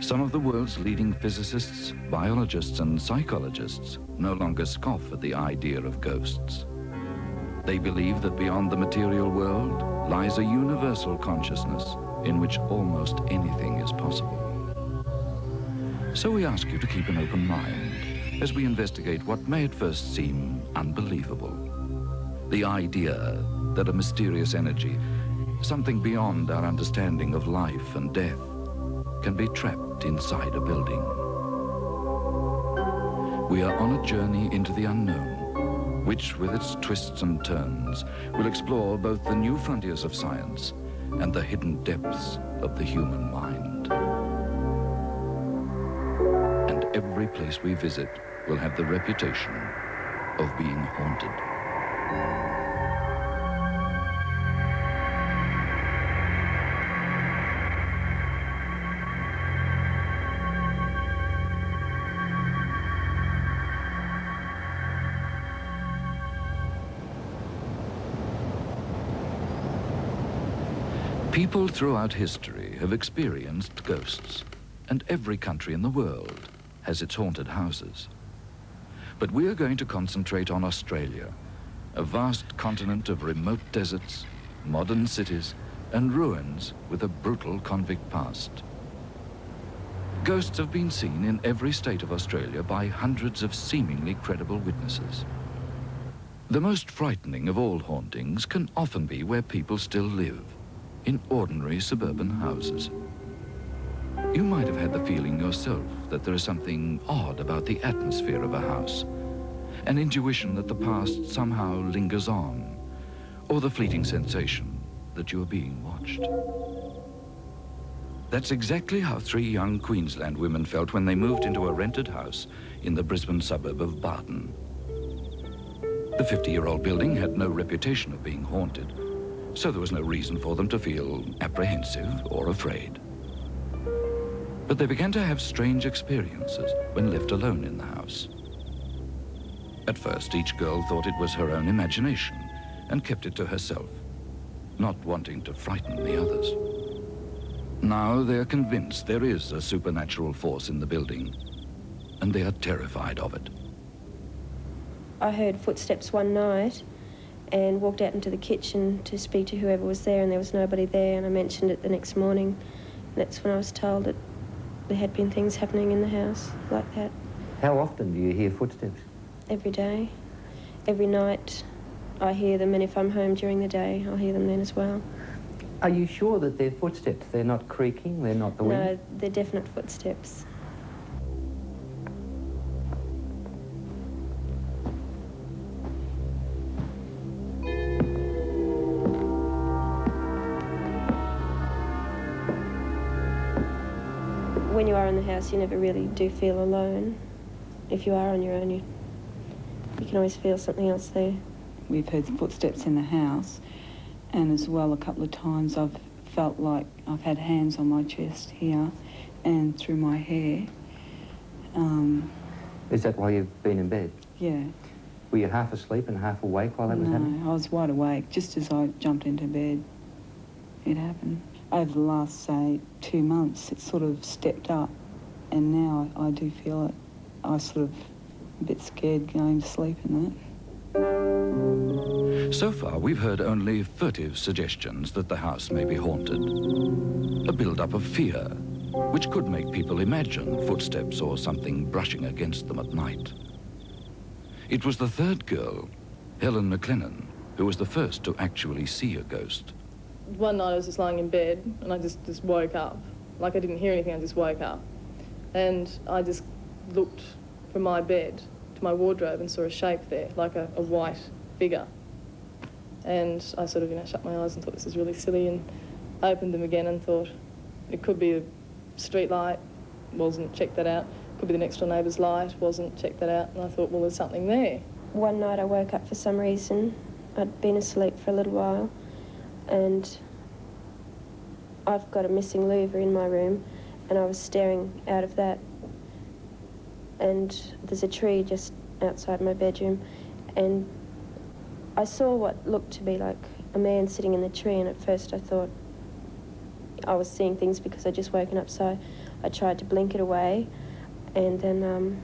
Some of the world's leading physicists, biologists, and psychologists no longer scoff at the idea of ghosts. They believe that beyond the material world lies a universal consciousness in which almost anything is possible. So we ask you to keep an open mind as we investigate what may at first seem unbelievable. The idea that a mysterious energy, something beyond our understanding of life and death, can be trapped inside a building. We are on a journey into the unknown, which with its twists and turns will explore both the new frontiers of science and the hidden depths of the human mind. And every place we visit will have the reputation of being haunted. People throughout history have experienced ghosts, and every country in the world has its haunted houses. But we are going to concentrate on Australia, a vast continent of remote deserts, modern cities, and ruins with a brutal convict past. Ghosts have been seen in every state of Australia by hundreds of seemingly credible witnesses. The most frightening of all hauntings can often be where people still live, in ordinary suburban houses. You might have had the feeling yourself that there is something odd about the atmosphere of a house, an intuition that the past somehow lingers on, or the fleeting sensation that you are being watched. That's exactly how 3 young Queensland women felt when they moved into a rented house in the Brisbane suburb of Barton. The 50-year-old building had no reputation of being haunted, so there was no reason for them to feel apprehensive or afraid. But they began to have strange experiences when left alone in the house. At first, each girl thought it was her own imagination and kept it to herself, not wanting to frighten the others. Now they are convinced there is a supernatural force in the building, and they are terrified of it. I heard footsteps one night and walked out into the kitchen to speak to whoever was there, and there was nobody there, and I mentioned it the next morning. That's when I was told that there had been things happening in the house like that. How often do you hear footsteps? Every day. Every night I hear them, and if I'm home during the day, I'll hear them then as well. Are you sure that they're footsteps? They're not creaking? They're not the wind? No, they're definite footsteps. When you are in the house, you never really do feel alone. If you are on your own, you can always feel something else there. We've heard footsteps in the house, and as well a couple of times I've felt like I've had hands on my chest here and through my hair. Is that why you've been in bed? Yeah. Were you half asleep and half awake while that was happening? No, I was wide awake. Just as I jumped into bed, it happened. Over the last, say, 2 months, it's sort of stepped up, and now I do feel it. I was sort of a bit scared going to sleep in that. So far, we've heard only furtive suggestions that the house may be haunted. A build-up of fear, which could make people imagine footsteps or something brushing against them at night. It was the third girl, Helen McLennan, who was the first to actually see a ghost. One night I was just lying in bed and I just woke up. Like I didn't hear anything, I just woke up. And I just looked from my bed to my wardrobe and saw a shape there, like a white figure. And I sort of, shut my eyes and thought this is really silly, and opened them again and thought it could be a street light, wasn't, checked that out. Could be the next door neighbour's light, wasn't, checked that out. And I thought, well, there's something there. One night I woke up for some reason. I'd been asleep for a little while, and I've got a missing louver in my room, and I was staring out of that, and there's a tree just outside my bedroom, and I saw what looked to be like a man sitting in the tree, and at first I thought, I was seeing things because I'd just woken up, so I tried to blink it away, and then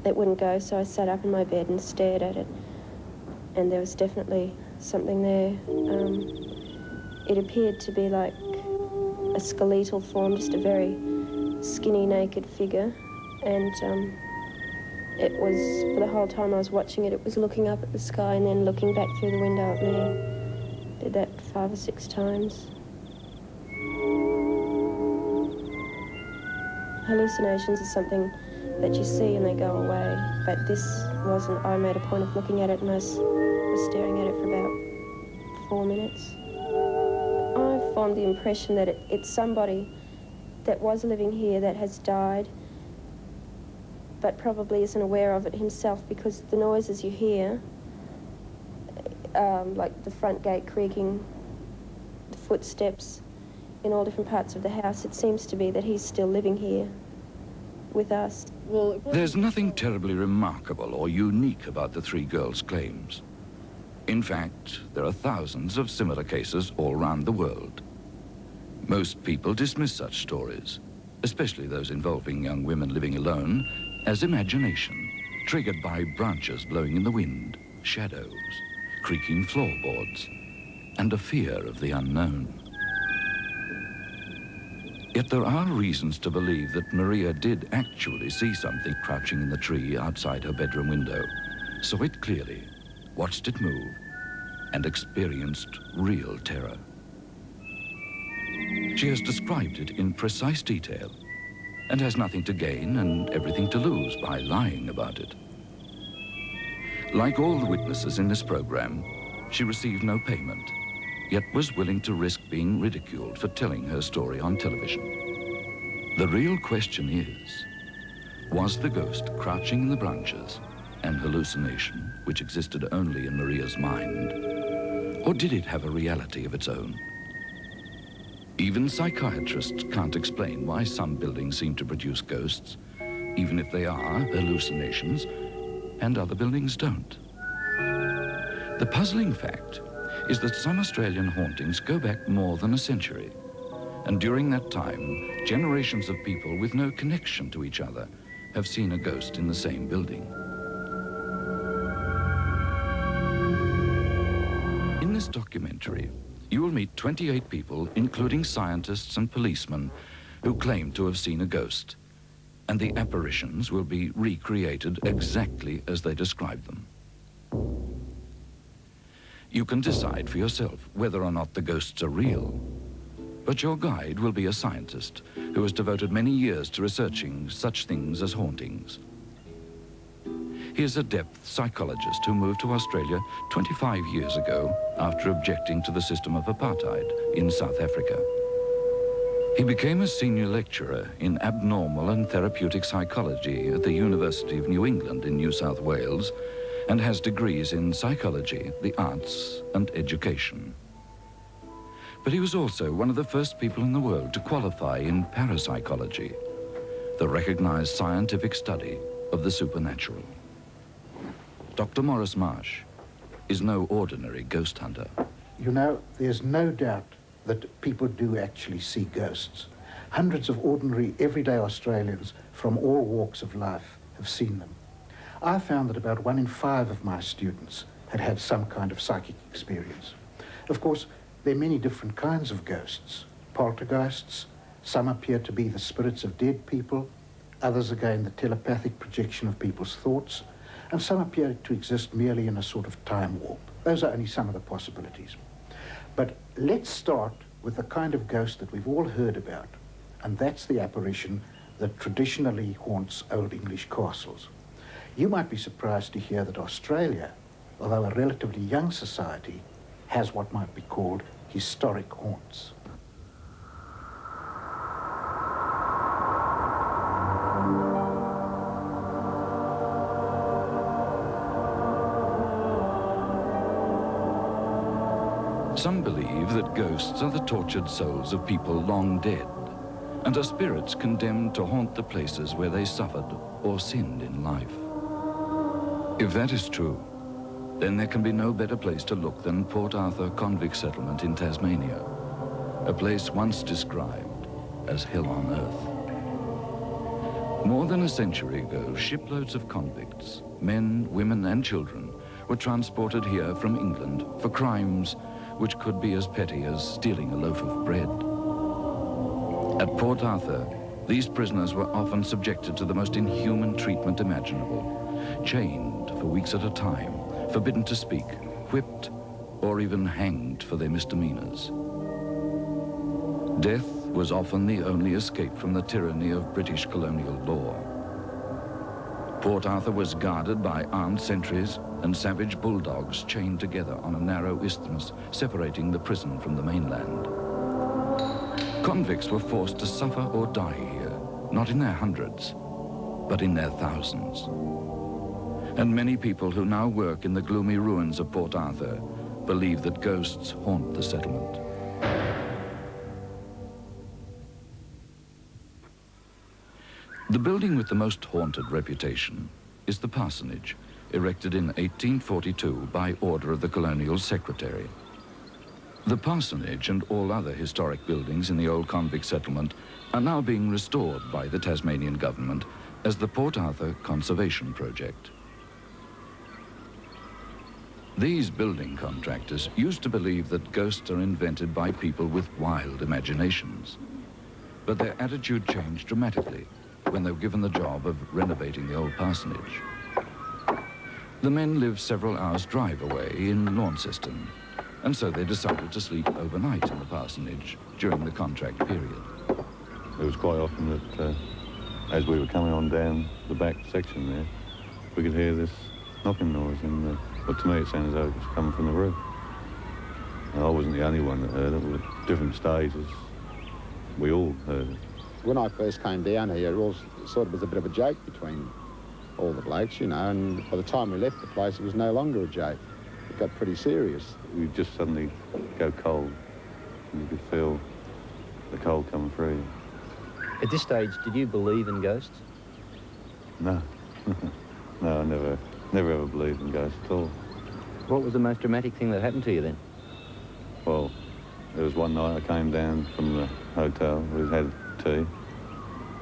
it wouldn't go, so I sat up in my bed and stared at it, and there was definitely something there. It appeared to be like a skeletal form, just a very skinny, naked figure, and it was, for the whole time I was watching it, it was looking up at the sky and then looking back through the window at me. Did that 5 or 6 times. Hallucinations are something that you see and they go away, but this wasn't. I made a point of looking at it and I was staring at it for about 4 minutes. I formed the impression that it's somebody that was living here that has died, but probably isn't aware of it himself, because the noises you hear, like the front gate creaking, the footsteps in all different parts of the house, it seems to be that he's still living here with us. Well, There's nothing terribly remarkable or unique about the 3 girls' claims. In fact, there are thousands of similar cases all around the world. Most people dismiss such stories, especially those involving young women living alone, as imagination, triggered by branches blowing in the wind, shadows, creaking floorboards, and a fear of the unknown. Yet there are reasons to believe that Maria did actually see something crouching in the tree outside her bedroom window, saw it clearly, watched it move, and experienced real terror. She has described it in precise detail, and has nothing to gain and everything to lose by lying about it. Like all the witnesses in this program, she received no payment, yet was willing to risk being ridiculed for telling her story on television. The real question is, was the ghost crouching in the branches an hallucination which existed only in Maria's mind, or did it have a reality of its own? Even psychiatrists can't explain why some buildings seem to produce ghosts, even if they are hallucinations, and other buildings don't. The puzzling fact is that some Australian hauntings go back more than a century, and during that time, generations of people with no connection to each other have seen a ghost in the same building. In this documentary, you will meet 28 people, including scientists and policemen, who claim to have seen a ghost, and the apparitions will be recreated exactly as they describe them. You can decide for yourself whether or not the ghosts are real, but your guide will be a scientist who has devoted many years to researching such things as hauntings. He is a depth psychologist who moved to Australia 25 years ago after objecting to the system of apartheid in South Africa. He became a senior lecturer in abnormal and therapeutic psychology at the University of New England in New South Wales, and has degrees in psychology, the arts, and education. But he was also one of the first people in the world to qualify in parapsychology, the recognized scientific study of the supernatural. Dr. Maurice Marsh is no ordinary ghost hunter. You know, there's no doubt that people do actually see ghosts. Hundreds of ordinary, everyday Australians from all walks of life have seen them. I found that about 1 in 5 of my students had had some kind of psychic experience. Of course, there are many different kinds of ghosts. Poltergeists, some appear to be the spirits of dead people, others again the telepathic projection of people's thoughts, and some appear to exist merely in a sort of time warp. Those are only some of the possibilities. But let's start with the kind of ghost that we've all heard about, and that's the apparition that traditionally haunts Old English castles. You might be surprised to hear that Australia, although a relatively young society, has what might be called historic haunts. Some believe that ghosts are the tortured souls of people long dead, and are spirits condemned to haunt the places where they suffered or sinned in life. If that is true, then there can be no better place to look than Port Arthur convict settlement in Tasmania, a place once described as hell on earth. More than a century ago, shiploads of convicts, men, women and children, were transported here from England for crimes which could be as petty as stealing a loaf of bread. At Port Arthur, these prisoners were often subjected to the most inhuman treatment imaginable, chained for weeks at a time, forbidden to speak, whipped, or even hanged for their misdemeanors. Death was often the only escape from the tyranny of British colonial law. Port Arthur was guarded by armed sentries and savage bulldogs chained together on a narrow isthmus separating the prison from the mainland. Convicts were forced to suffer or die here, not in their hundreds, but in their thousands. And many people who now work in the gloomy ruins of Port Arthur believe that ghosts haunt the settlement. The building with the most haunted reputation is the parsonage, erected in 1842 by order of the colonial secretary. The parsonage and all other historic buildings in the old convict settlement are now being restored by the Tasmanian government as the Port Arthur Conservation Project. These building contractors used to believe that ghosts are invented by people with wild imaginations. But their attitude changed dramatically when they were given the job of renovating the old parsonage. The men lived several hours' drive away in Launceston, and so they decided to sleep overnight in the parsonage during the contract period. It was quite often that as we were coming on down the back section there, we could hear this knocking noise, and but to me it sounded as though it was coming from the roof. And I wasn't the only one that heard it. At different stages, we all heard it. When I first came down here, it was sort of was a bit of a joke between all the blokes, you know, and by the time we left the place, it was no longer a joke. It got pretty serious. We'd just suddenly go cold, and you could feel the cold coming through you. At this stage, did you believe in ghosts? No. No, I never ever believed in ghosts at all. What was the most dramatic thing that happened to you then? Well, there was one night I came down from the hotel, we had tea,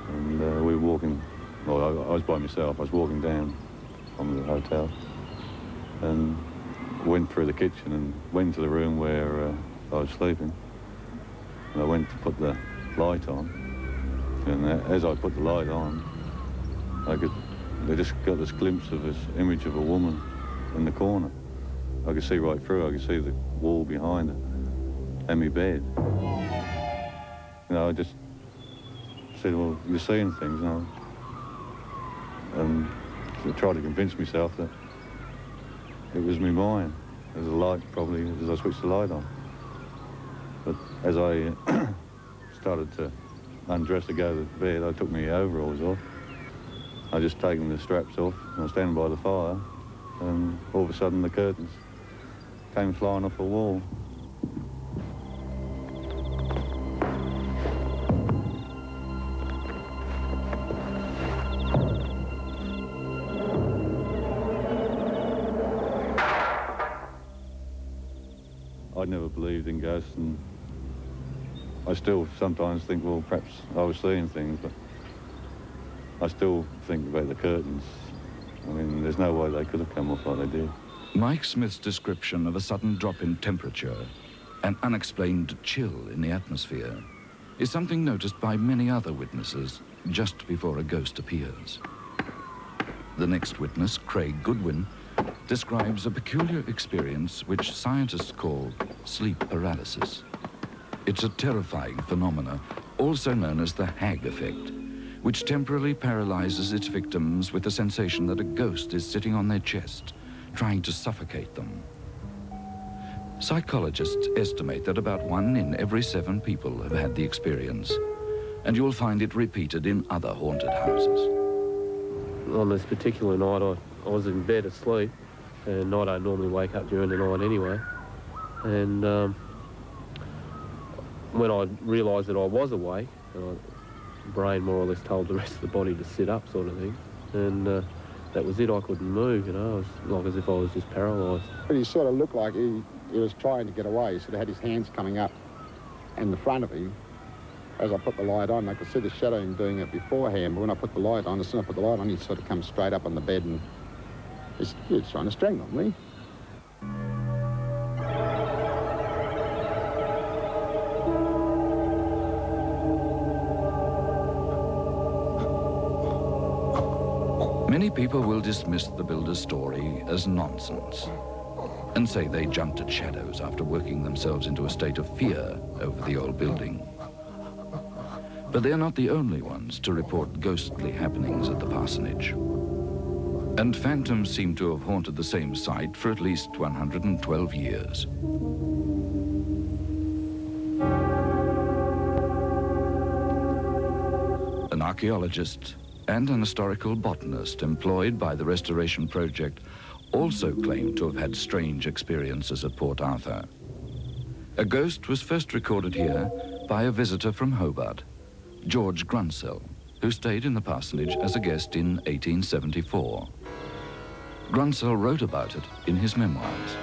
and we were walking, well, I was by myself, I was walking down from the hotel, and went through the kitchen and went to the room where I was sleeping, and I went to put the light on, and as I put the light on, they just got this glimpse of this image of a woman in the corner. I could see right through, I could see the wall behind it, and my bed. You know, I just said, well, you're seeing things, you know. And I tried to convince myself that it was my mind. There was a light probably as I switched the light on. But as I started to undress to go to bed, I took my overalls off. I just taken the straps off, and I was standing by the fire, and all of a sudden the curtains came flying off the wall. I never believed in ghosts, and I still sometimes think, well, perhaps I was seeing things, but I still think about the curtains. I mean, there's no way they could have come off like they did. Mike Smith's description of a sudden drop in temperature, an unexplained chill in the atmosphere, is something noticed by many other witnesses just before a ghost appears. The next witness, Craig Goodwin, describes a peculiar experience which scientists call sleep paralysis. It's a terrifying phenomena, also known as the Hag effect, which temporarily paralyzes its victims with the sensation that a ghost is sitting on their chest, trying to suffocate them. Psychologists estimate that about 1 in every 7 people have had the experience, and you'll find it repeated in other haunted houses. On this particular night, I was in bed asleep, and I don't normally wake up during the night anyway. And when I realised that I was awake, the brain more or less told the rest of the body to sit up, sort of thing. And that was it. I couldn't move, you know. It was like as if I was just paralysed. But he sort of looked like he was trying to get away. He sort of had his hands coming up in the front of him. As I put the light on, I could see the shadow him doing it beforehand, but when I put the light on, as soon as I put the light on, he sort of comes straight up on the bed and he was trying to strangle me. Many people will dismiss the builder's story as nonsense and say they jumped at shadows after working themselves into a state of fear over the old building. But they're not the only ones to report ghostly happenings at the parsonage. And phantoms seem to have haunted the same site for at least 112 years. An archaeologist and an historical botanist employed by the restoration project also claimed to have had strange experiences at Port Arthur. A ghost was first recorded here by a visitor from Hobart, George Grunsell, who stayed in the parsonage as a guest in 1874. Grunsell wrote about it in his memoirs.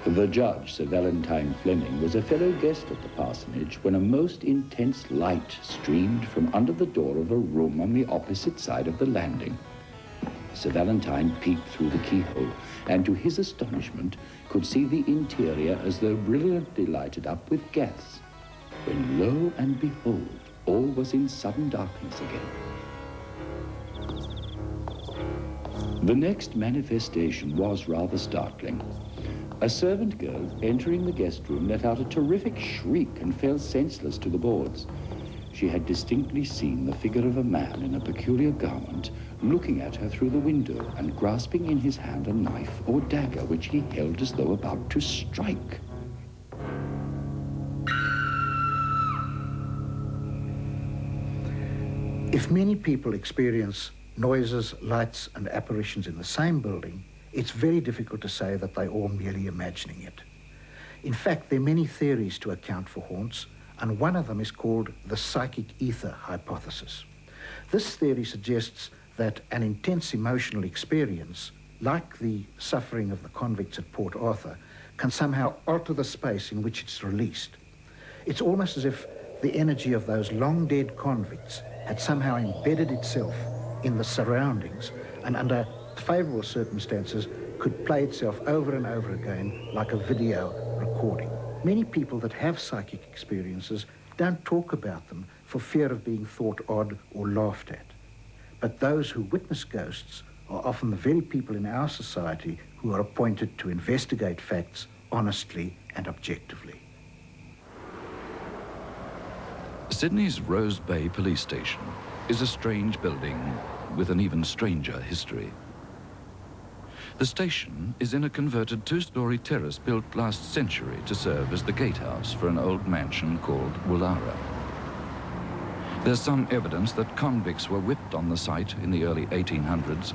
The judge, Sir Valentine Fleming, was a fellow guest at the parsonage when a most intense light streamed from under the door of a room on the opposite side of the landing. Sir Valentine peeked through the keyhole and, to his astonishment, could see the interior as though brilliantly lighted up with gas, when lo and behold, all was in sudden darkness again. The next manifestation was rather startling. A servant girl entering the guest room let out a terrific shriek and fell senseless to the boards. She had distinctly seen the figure of a man in a peculiar garment looking at her through the window and grasping in his hand a knife or dagger which he held as though about to strike. If many people experience noises, lights and apparitions in the same building, it's very difficult to say that they're all merely imagining it. In fact, there are many theories to account for haunts, and one of them is called the psychic ether hypothesis. This theory suggests that an intense emotional experience, like the suffering of the convicts at Port Arthur, can somehow alter the space in which it's released. It's almost as if the energy of those long-dead convicts had somehow embedded itself in the surroundings and under favourable circumstances could play itself over and over again like a video recording. Many people that have psychic experiences don't talk about them for fear of being thought odd or laughed at. But those who witness ghosts are often the very people in our society who are appointed to investigate facts honestly and objectively. Sydney's Rose Bay Police Station is a strange building with an even stranger history. The station is in a converted two-storey terrace built last century to serve as the gatehouse for an old mansion called Woollahra. There's some evidence that convicts were whipped on the site in the early 1800s,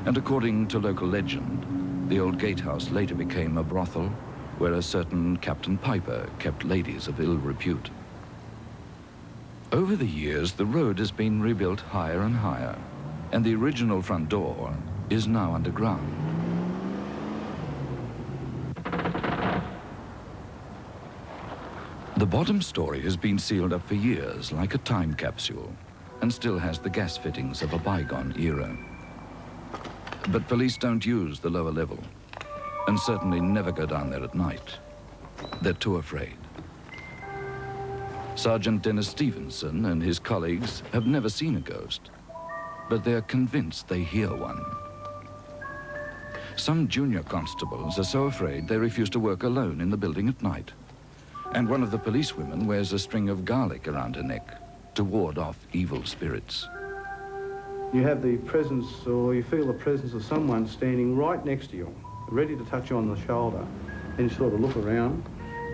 and according to local legend, the old gatehouse later became a brothel where a certain Captain Piper kept ladies of ill repute. Over the years, the road has been rebuilt higher and higher, and the original front door is now underground. The bottom story has been sealed up for years like a time capsule and still has the gas fittings of a bygone era. But police don't use the lower level and certainly never go down there at night. They're too afraid. Sergeant Dennis Stevenson and his colleagues have never seen a ghost, but they're convinced they hear one. Some junior constables are so afraid they refuse to work alone in the building at night. And one of the policewomen wears a string of garlic around her neck to ward off evil spirits. You have the presence, or you feel the presence of someone standing right next to you, ready to touch you on the shoulder. And you sort of look around,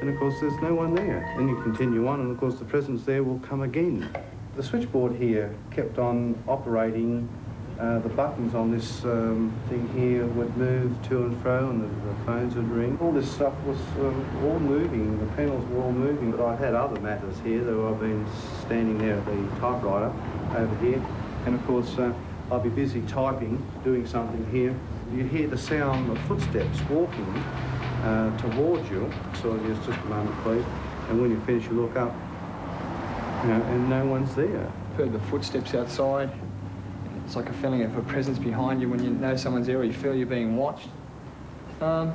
and of course there's no one there. Then you continue on, and of course the presence there will come again. The switchboard here kept on operating. The buttons on this thing here would move to and fro, and the phones would ring. All this stuff was all moving. The panels were all moving. But I had other matters here. I've been standing there at the typewriter over here, and of course I'll be busy typing, doing something here. You hear the sound of footsteps walking towards you. So just a moment, please. And when you finish, you look up, you know, and no one's there. Heard the footsteps outside. It's like a feeling of a presence behind you when you know someone's there or you feel you're being watched. That's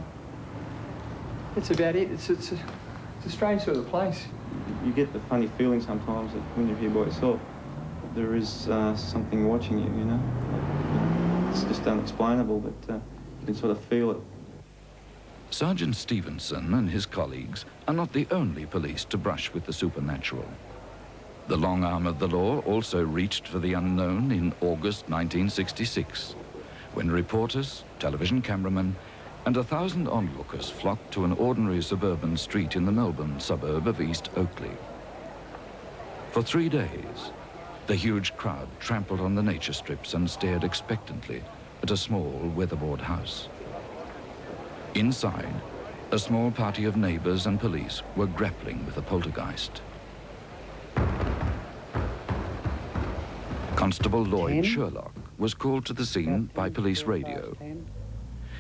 about it. It's a strange sort of place. You get the funny feeling sometimes that when you're here by yourself, there is something watching you, you know. It's just unexplainable, but you can sort of feel it. Sergeant Stevenson and his colleagues are not the only police to brush with the supernatural. The long arm of the law also reached for the unknown in August 1966, when reporters, television cameramen, and 1,000 onlookers flocked to an ordinary suburban street in the Melbourne suburb of East Oakley. For 3 days, the huge crowd trampled on the nature strips and stared expectantly at a small weatherboard house. Inside, a small party of neighbors and police were grappling with a poltergeist. Constable Lloyd Sherlock was called to the scene by police radio.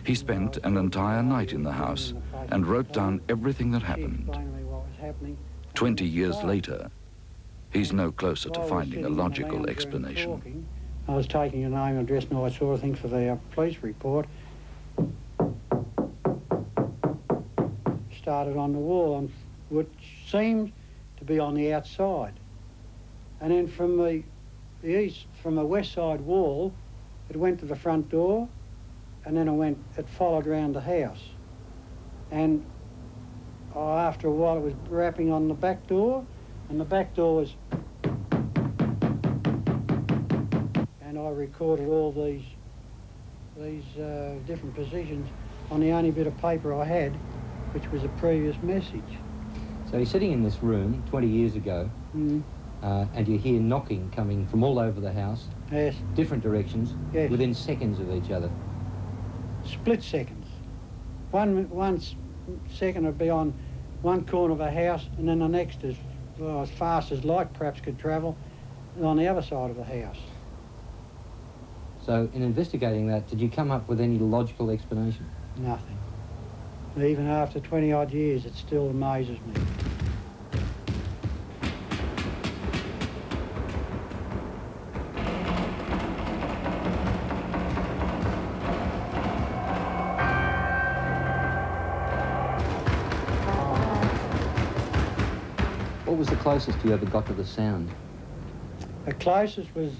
He spent an entire night in the house and wrote down everything that happened. 20 years later, he's no closer to finding a logical explanation. I was taking a name, address and all that sort of thing for the police report. Started on the wall, which seemed to be on the outside. And then from the west side wall, it went to the front door, and then it followed around the house. And after a while it was rapping on the back door, and the back door was... And I recorded all these different positions on the only bit of paper I had, which was a previous message. So you're sitting in this room 20 years ago, and you hear knocking coming from all over the house. Yes. Different directions, yes. Within seconds of each other. Split seconds. One second would be on one corner of a house, and then the next is as fast as light perhaps could travel on the other side of the house. So in investigating that, did you come up with any logical explanation? Nothing. Even after 20-odd years, it still amazes me. What was the closest you ever got to the sound? The closest was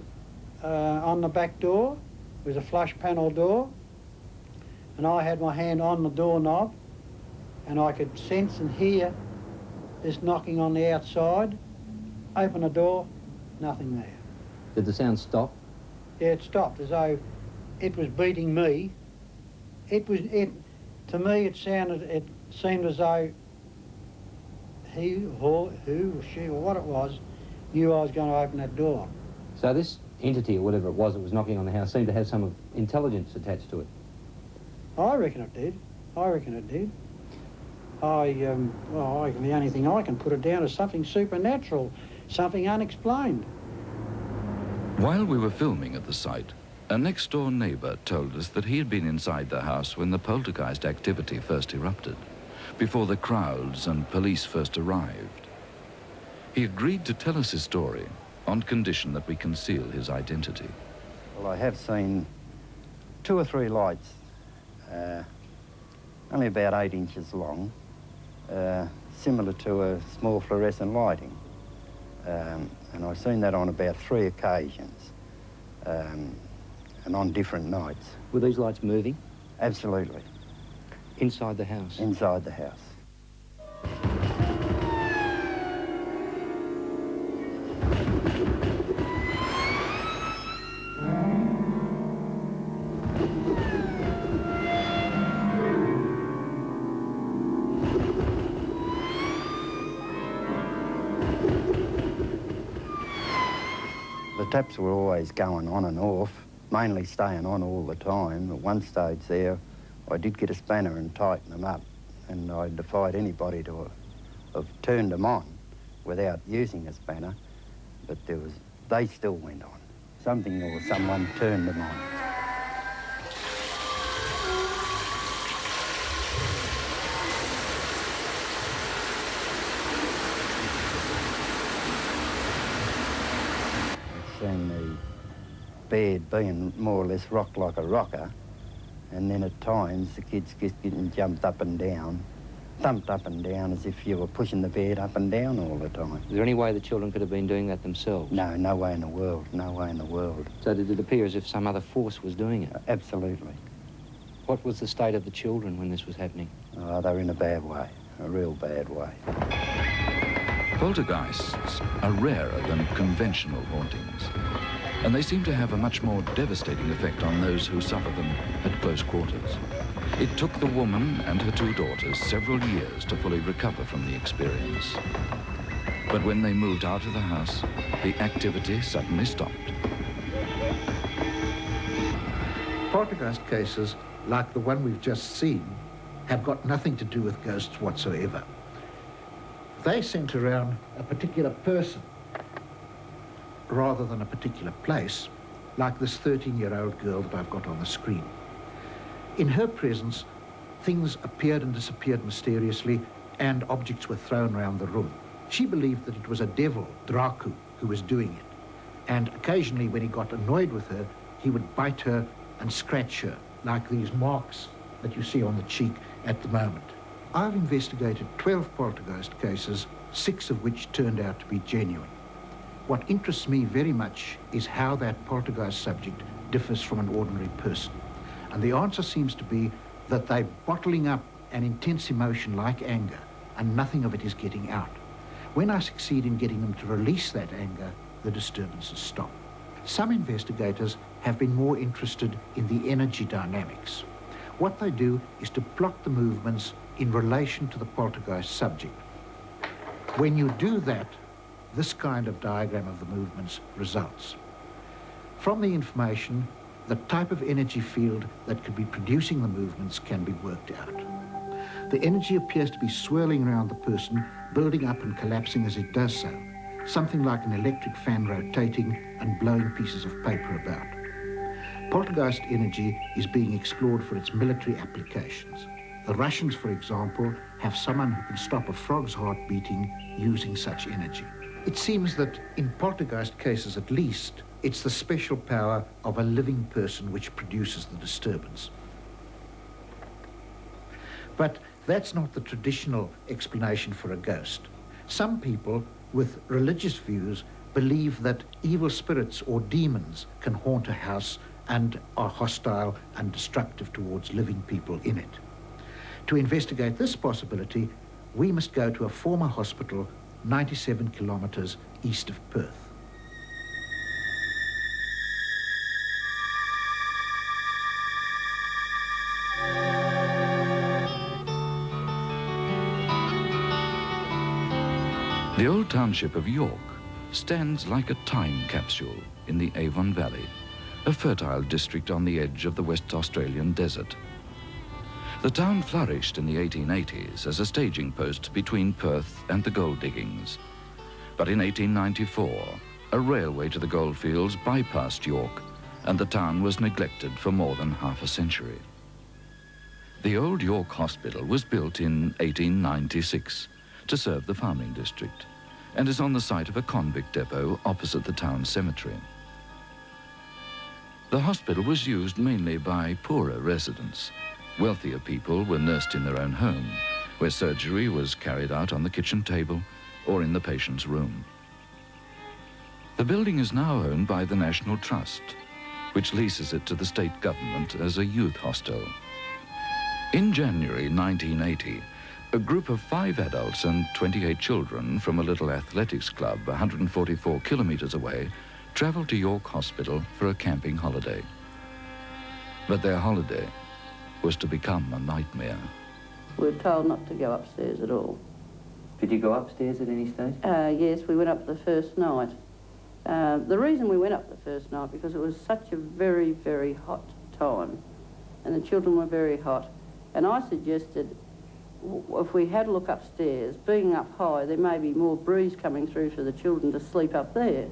on the back door. It was a flush panel door, and I had my hand on the doorknob, and I could sense and hear this knocking on the outside. Open the door, nothing there. Did the sound stop? Yeah, it stopped, as though it was beating me. To me, it seemed as though he, or who, or she, or what it was, knew I was going to open that door. So this entity, or whatever it was that was knocking on the house, seemed to have some intelligence attached to it. I reckon it did. I reckon it did. The only thing I can put it down is something supernatural, something unexplained. While we were filming at the site, a next-door neighbor told us that he had been inside the house when the poltergeist activity first erupted, before the crowds and police first arrived. He agreed to tell us his story on condition that we conceal his identity. Well, I have seen 2 or 3 lights, only about 8 inches long, similar to a small fluorescent lighting. And I've seen that on about 3 occasions, and on different nights. Were these lights moving? Absolutely. Inside the house? Inside the house. The taps were always going on and off, mainly staying on all the time. At one stage there, I did get a spanner and tighten them up, and I defied anybody to have turned them on without using a spanner, but they still went on. Something or someone turned them on. seen the bed being more or less rocked like a rocker, and then at times the kids just getting jumped up and down, thumped up and down as if you were pushing the bed up and down all the time. Is there any way the children could have been doing that themselves? No, no way in the world, no way in the world. So did it appear as if some other force was doing it? Absolutely. What was the state of the children when this was happening? Oh, they were in a bad way, a real bad way. Poltergeists are rarer than conventional hauntings, and they seem to have a much more devastating effect on those who suffer them at close quarters. It took the woman and her 2 daughters several years to fully recover from the experience. But when they moved out of the house, the activity suddenly stopped. Poltergeist cases, like the one we've just seen, have got nothing to do with ghosts whatsoever. They centre around a particular person rather than a particular place, like this 13-year-old girl that I've got on the screen. In her presence, things appeared and disappeared mysteriously, and objects were thrown around the room. She believed that it was a devil, Dracu, who was doing it. And occasionally, when he got annoyed with her, he would bite her and scratch her, like these marks that you see on the cheek at the moment. I've investigated 12 poltergeist cases, 6 of which turned out to be genuine. What interests me very much is how that poltergeist subject differs from an ordinary person. And the answer seems to be that they're bottling up an intense emotion like anger, and nothing of it is getting out. When I succeed in getting them to release that anger, the disturbances stop. Some investigators have been more interested in the energy dynamics. What they do is to plot the movements in relation to the poltergeist subject. When you do that, this kind of diagram of the movements results. From the information, the type of energy field that could be producing the movements can be worked out. The energy appears to be swirling around the person, building up and collapsing as it does so, something like an electric fan rotating and blowing pieces of paper about. Poltergeist energy is being explored for its military applications. The Russians, for example, have someone who can stop a frog's heart beating using such energy. It seems that in poltergeist cases at least, it's the special power of a living person which produces the disturbance. But that's not the traditional explanation for a ghost. Some people with religious views believe that evil spirits or demons can haunt a house and are hostile and destructive towards living people in it. To investigate this possibility, we must go to a former hospital 97 kilometres east of Perth. The old township of York stands like a time capsule in the Avon Valley, a fertile district on the edge of the West Australian desert. The town flourished in the 1880s as a staging post between Perth and the gold diggings. But in 1894, a railway to the goldfields bypassed York, and the town was neglected for more than half a century. The old York Hospital was built in 1896 to serve the farming district, and is on the site of a convict depot opposite the town cemetery. The hospital was used mainly by poorer residents. Wealthier people were nursed in their own home, where surgery was carried out on the kitchen table or in the patient's room. The building is now owned by the National Trust, which leases it to the state government as a youth hostel. In January 1980, a group of 5 adults and 28 children from a little athletics club 144 kilometres away travelled to York Hospital for a camping holiday. But their holiday was to become a nightmare. We were told not to go upstairs at all. Did you go upstairs at any stage? Yes, we went up the first night. The reason we went up the first night, because it was such a very, very hot time, and the children were very hot, and I suggested if we had a look upstairs, being up high, there may be more breeze coming through for the children to sleep up there.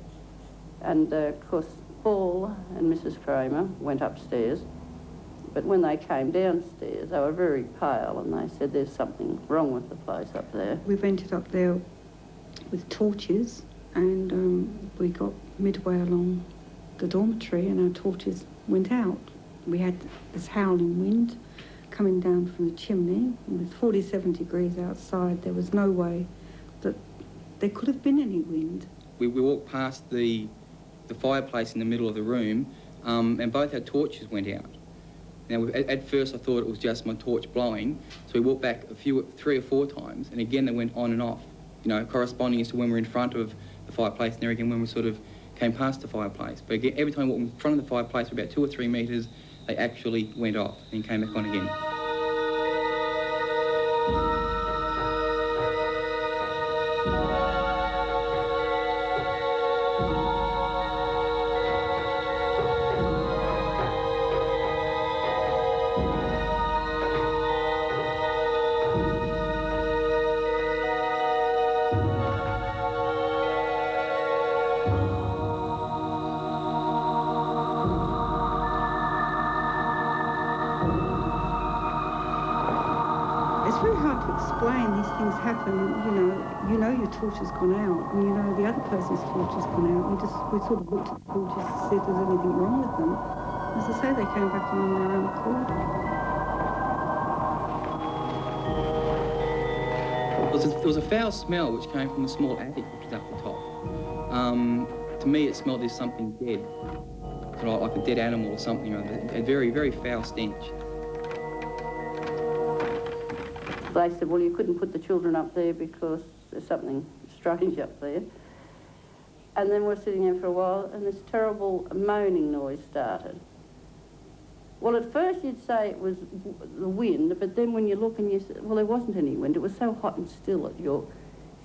And of course, Paul and Mrs. Kramer went upstairs, but when they came downstairs, they were very pale, and they said there's something wrong with the place up there. We went up there with torches, and we got midway along the dormitory and our torches went out. We had this howling wind coming down from the chimney. It was 47 degrees outside. There was no way that there could have been any wind. We walked past the fireplace in the middle of the room, and both our torches went out. Now, at first I thought it was just my torch blowing, so we walked back 3 or 4 times, and again they went on and off, you know, corresponding as to when we're in front of the fireplace, and there again when we sort of came past the fireplace. But again, every time we walked in front of the fireplace for about 2 or 3 metres, they actually went off and came back on again. It's very hard to explain. These things happen, you know your torch has gone out, and you know the other person's torch has gone out. We sort of looked at the torches to see if there's anything wrong with them. As I say, they came back on their own accord. There was a foul smell which came from a small attic which was up the top. To me, it smelled as something dead, like a dead animal or something. A very, very foul stench. They said, well, you couldn't put the children up there because there's something strange up there. And then we're sitting there for a while, and this terrible moaning noise started. Well, at first you'd say it was the wind, but then when you look and you say, well, there wasn't any wind. It was so hot and still at York.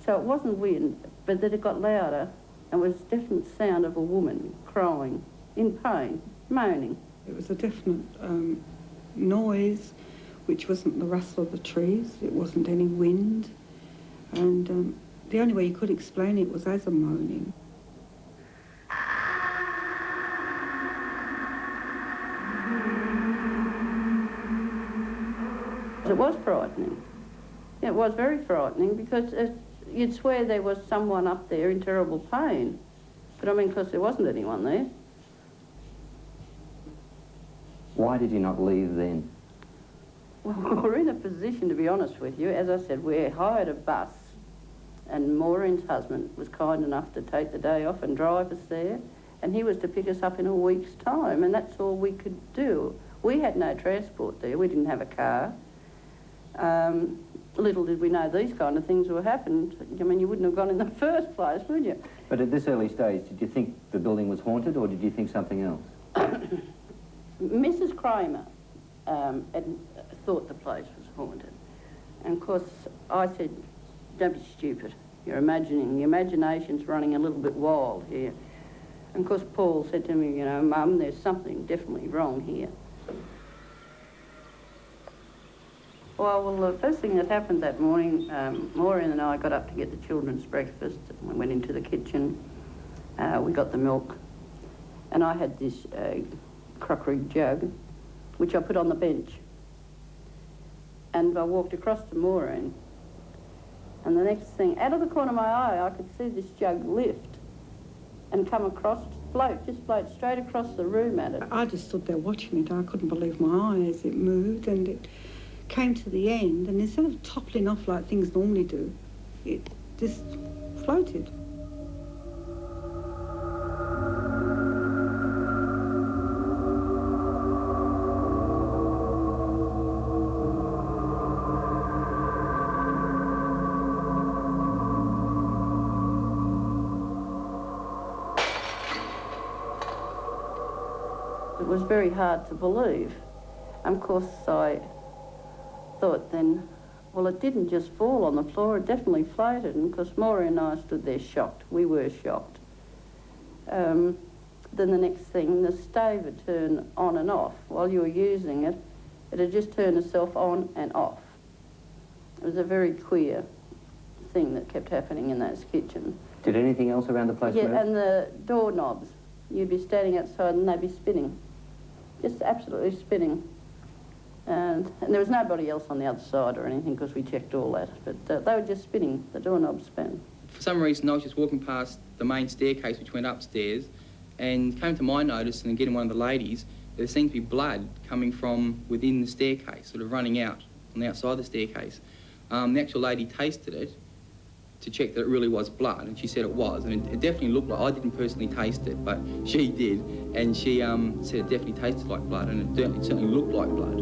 So it wasn't wind, but then it got louder, and it was a definite sound of a woman crying, in pain, moaning. It was a definite noise, which wasn't the rustle of the trees. It wasn't any wind. And the only way you could explain it was as a moaning. It was frightening. It was very frightening because you'd swear there was someone up there in terrible pain. But I mean, because there wasn't anyone there. Why did you not leave then? Well, we're in a position, to be honest with you. As I said, we hired a bus, and Maureen's husband was kind enough to take the day off and drive us there, and he was to pick us up in a week's time, and that's all we could do. We had no transport there. We didn't have a car. Little did we know these kind of things would happen. I mean, you wouldn't have gone in the first place, would you? But at this early stage, did you think the building was haunted, or did you think something else? Mrs. Kramer had thought the place was haunted. And of course, I said, don't be stupid. You're imagining. The imagination's running a little bit wild here. And of course, Paul said to me, you know, Mum, there's something definitely wrong here. Well, the first thing that happened that morning, Maureen and I got up to get the children's breakfast. We went into the kitchen. We got the milk. And I had this crockery jug, which I put on the bench. And I walked across to Maureen. And the next thing, out of the corner of my eye, I could see this jug lift and come across, just float straight across the room at it. I just stood there watching it. I couldn't believe my eyes. It moved and it came to the end, and instead of toppling off like things normally do, it just floated. It was very hard to believe. And of course, I thought then, well, it didn't just fall on the floor, it definitely floated. And of course, Maureen and I stood there shocked. We were shocked. Then the next thing, the stove had turned on and off. While you were using it, it had just turned itself on and off. It was a very queer thing that kept happening in that kitchen. Did anything else around the place move? Yeah, and the doorknobs. You'd be standing outside and they'd be spinning. Just absolutely spinning. And there was nobody else on the other side or anything because we checked all that. But they were just spinning. The doorknobs spin. For some reason, I was just walking past the main staircase, which went upstairs, and came to my notice, and again one of the ladies, there seemed to be blood coming from within the staircase, sort of running out on the outside of the staircase. The actual lady tasted it to check that it really was blood, and she said it was, and it definitely looked like, I didn't personally taste it, but she did, and she said it definitely tasted like blood, and it certainly looked like blood.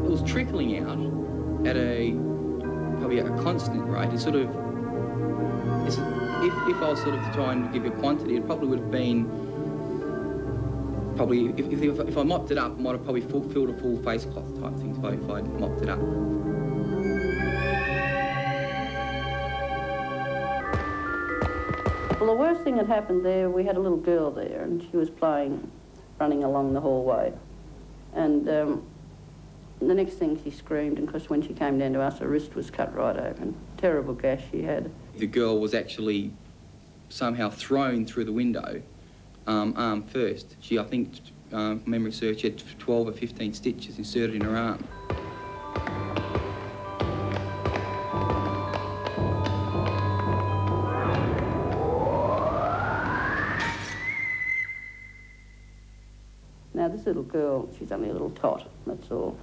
It was trickling out at probably a constant rate. It sort of, if I was sort of to try and give you a quantity, it probably would have been, if I mopped it up, I might have probably filled a full face cloth type thing if I mopped it up. Well, the worst thing that happened there, we had a little girl there, and she was playing, running along the hallway. And the next thing she screamed, and because when she came down to us, her wrist was cut right open. Terrible gash she had. The girl was actually somehow thrown through the window, arm first. She, I think, memory search, had 12 or 15 stitches inserted in her arm. Now, this little girl, she's only a little tot, that's all.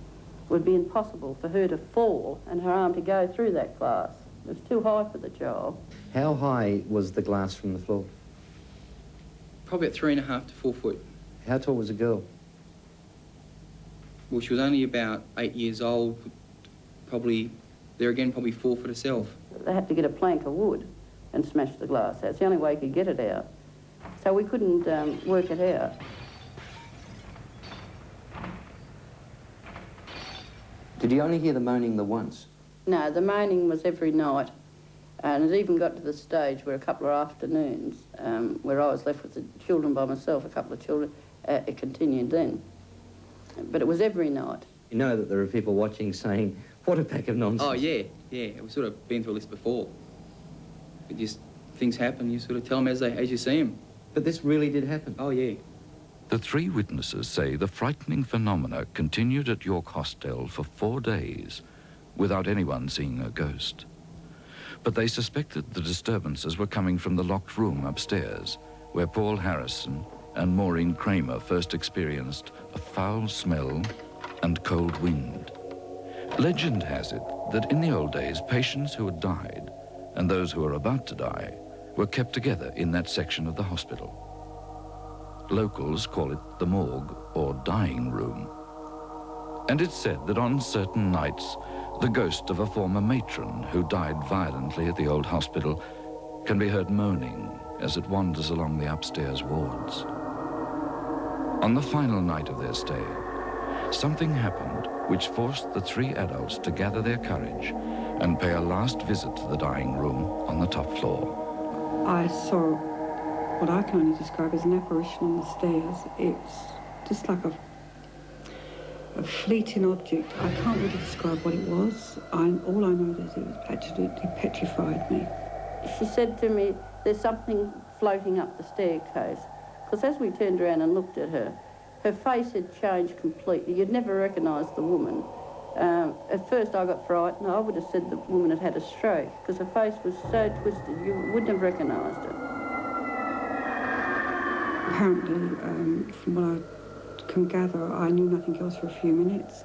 It would be impossible for her to fall and her arm to go through that glass. It was too high for the child. How high was the glass from the floor? Probably at 3.5 to 4 foot. How tall was the girl? Well, she was only about 8 years old, probably, there again, probably 4 foot herself. They had to get a plank of wood and smash the glass out. It's the only way you could get it out. So we couldn't work it out. Did you only hear the moaning the once? No, the moaning was every night. And it even got to the stage where a couple of afternoons, where I was left with the children by myself, a couple of children, it continued then. But it was every night. You know that there are people watching saying, what a pack of nonsense. Oh, yeah. We've sort of been through this before. It just, things happen, you sort of tell them as you see them. But this really did happen? Oh, yeah. The 3 witnesses say the frightening phenomena continued at York Hostel for 4 days without anyone seeing a ghost. But they suspected the disturbances were coming from the locked room upstairs, where Paul Harrison and Maureen Kramer first experienced a foul smell and cold wind. Legend has it that in the old days, patients who had died and those who were about to die were kept together in that section of the hospital. Locals call it the morgue or dying room. And it's said that on certain nights, the ghost of a former matron who died violently at the old hospital can be heard moaning as it wanders along the upstairs wards. On the final night of their stay, something happened which forced the 3 adults to gather their courage and pay a last visit to the dying room on the top floor. I saw what I can only describe as an apparition on the stairs. It's just like a fleeting object. I can't really describe what it was. All I know is it was absolutely petrified me. She said to me, there's something floating up the staircase. Because as we turned around and looked at her, her face had changed completely. You'd never recognise the woman. At first I got frightened. I would have said the woman had had a stroke because her face was so twisted you wouldn't have recognised her. Apparently, from what I can gather, I knew nothing else for a few minutes,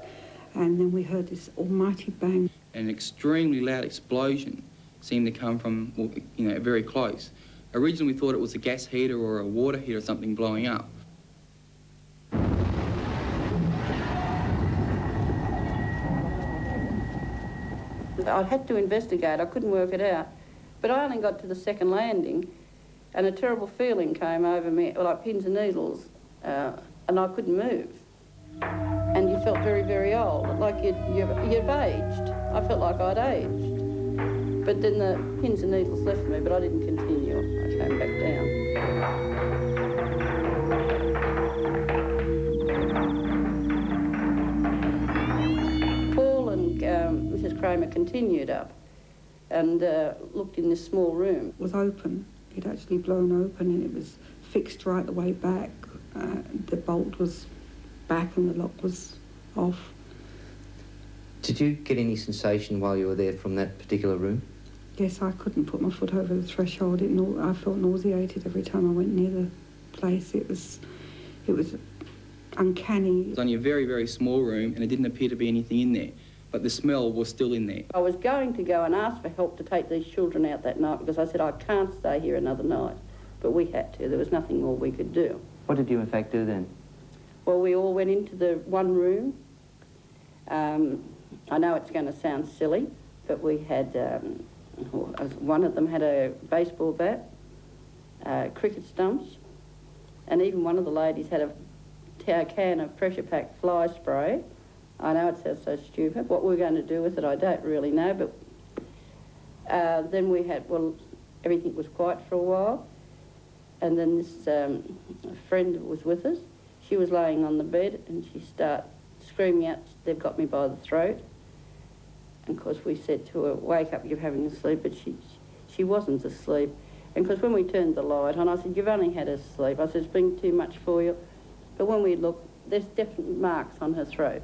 and then we heard this almighty bang. An extremely loud explosion seemed to come from, very close. Originally we thought it was a gas heater or a water heater or something blowing up. I had to investigate. I couldn't work it out. But I only got to the second landing, and a terrible feeling came over me, like pins and needles, and I couldn't move. And you felt very, very old, like you'd aged. I felt like I'd aged. But then the pins and needles left me, but I didn't continue. I came back down. Paul and Mrs. Kramer continued up and looked in this small room. It was open. It actually blown open and it was fixed right the way back. The bolt was back and the lock was off. Did you get any sensation while you were there from that particular room? Yes, I couldn't put my foot over the threshold. I felt nauseated every time I went near the place. It was uncanny. It was only a very, very small room and it didn't appear to be anything in there, but the smell was still in there. I was going to go and ask for help to take these children out that night because I said I can't stay here another night, but we had to. There was nothing more we could do. What did you in fact do then? Well, we all went into the one room. I know it's going to sound silly, but we had, one of them had a baseball bat, cricket stumps, and even one of the ladies had a can of pressure-packed fly spray. I know it sounds so stupid. What we're going to do with it, I don't really know, but then we had, well, everything was quiet for a while, and then this friend was with us. She was laying on the bed and she started screaming out, "They've got me by the throat." And of course we said to her, "Wake up, you're having a sleep," but she wasn't asleep. And of course when we turned the light on, I said, "You've only had a sleep." I said, "It's been too much for you." But when we looked, there's definite marks on her throat.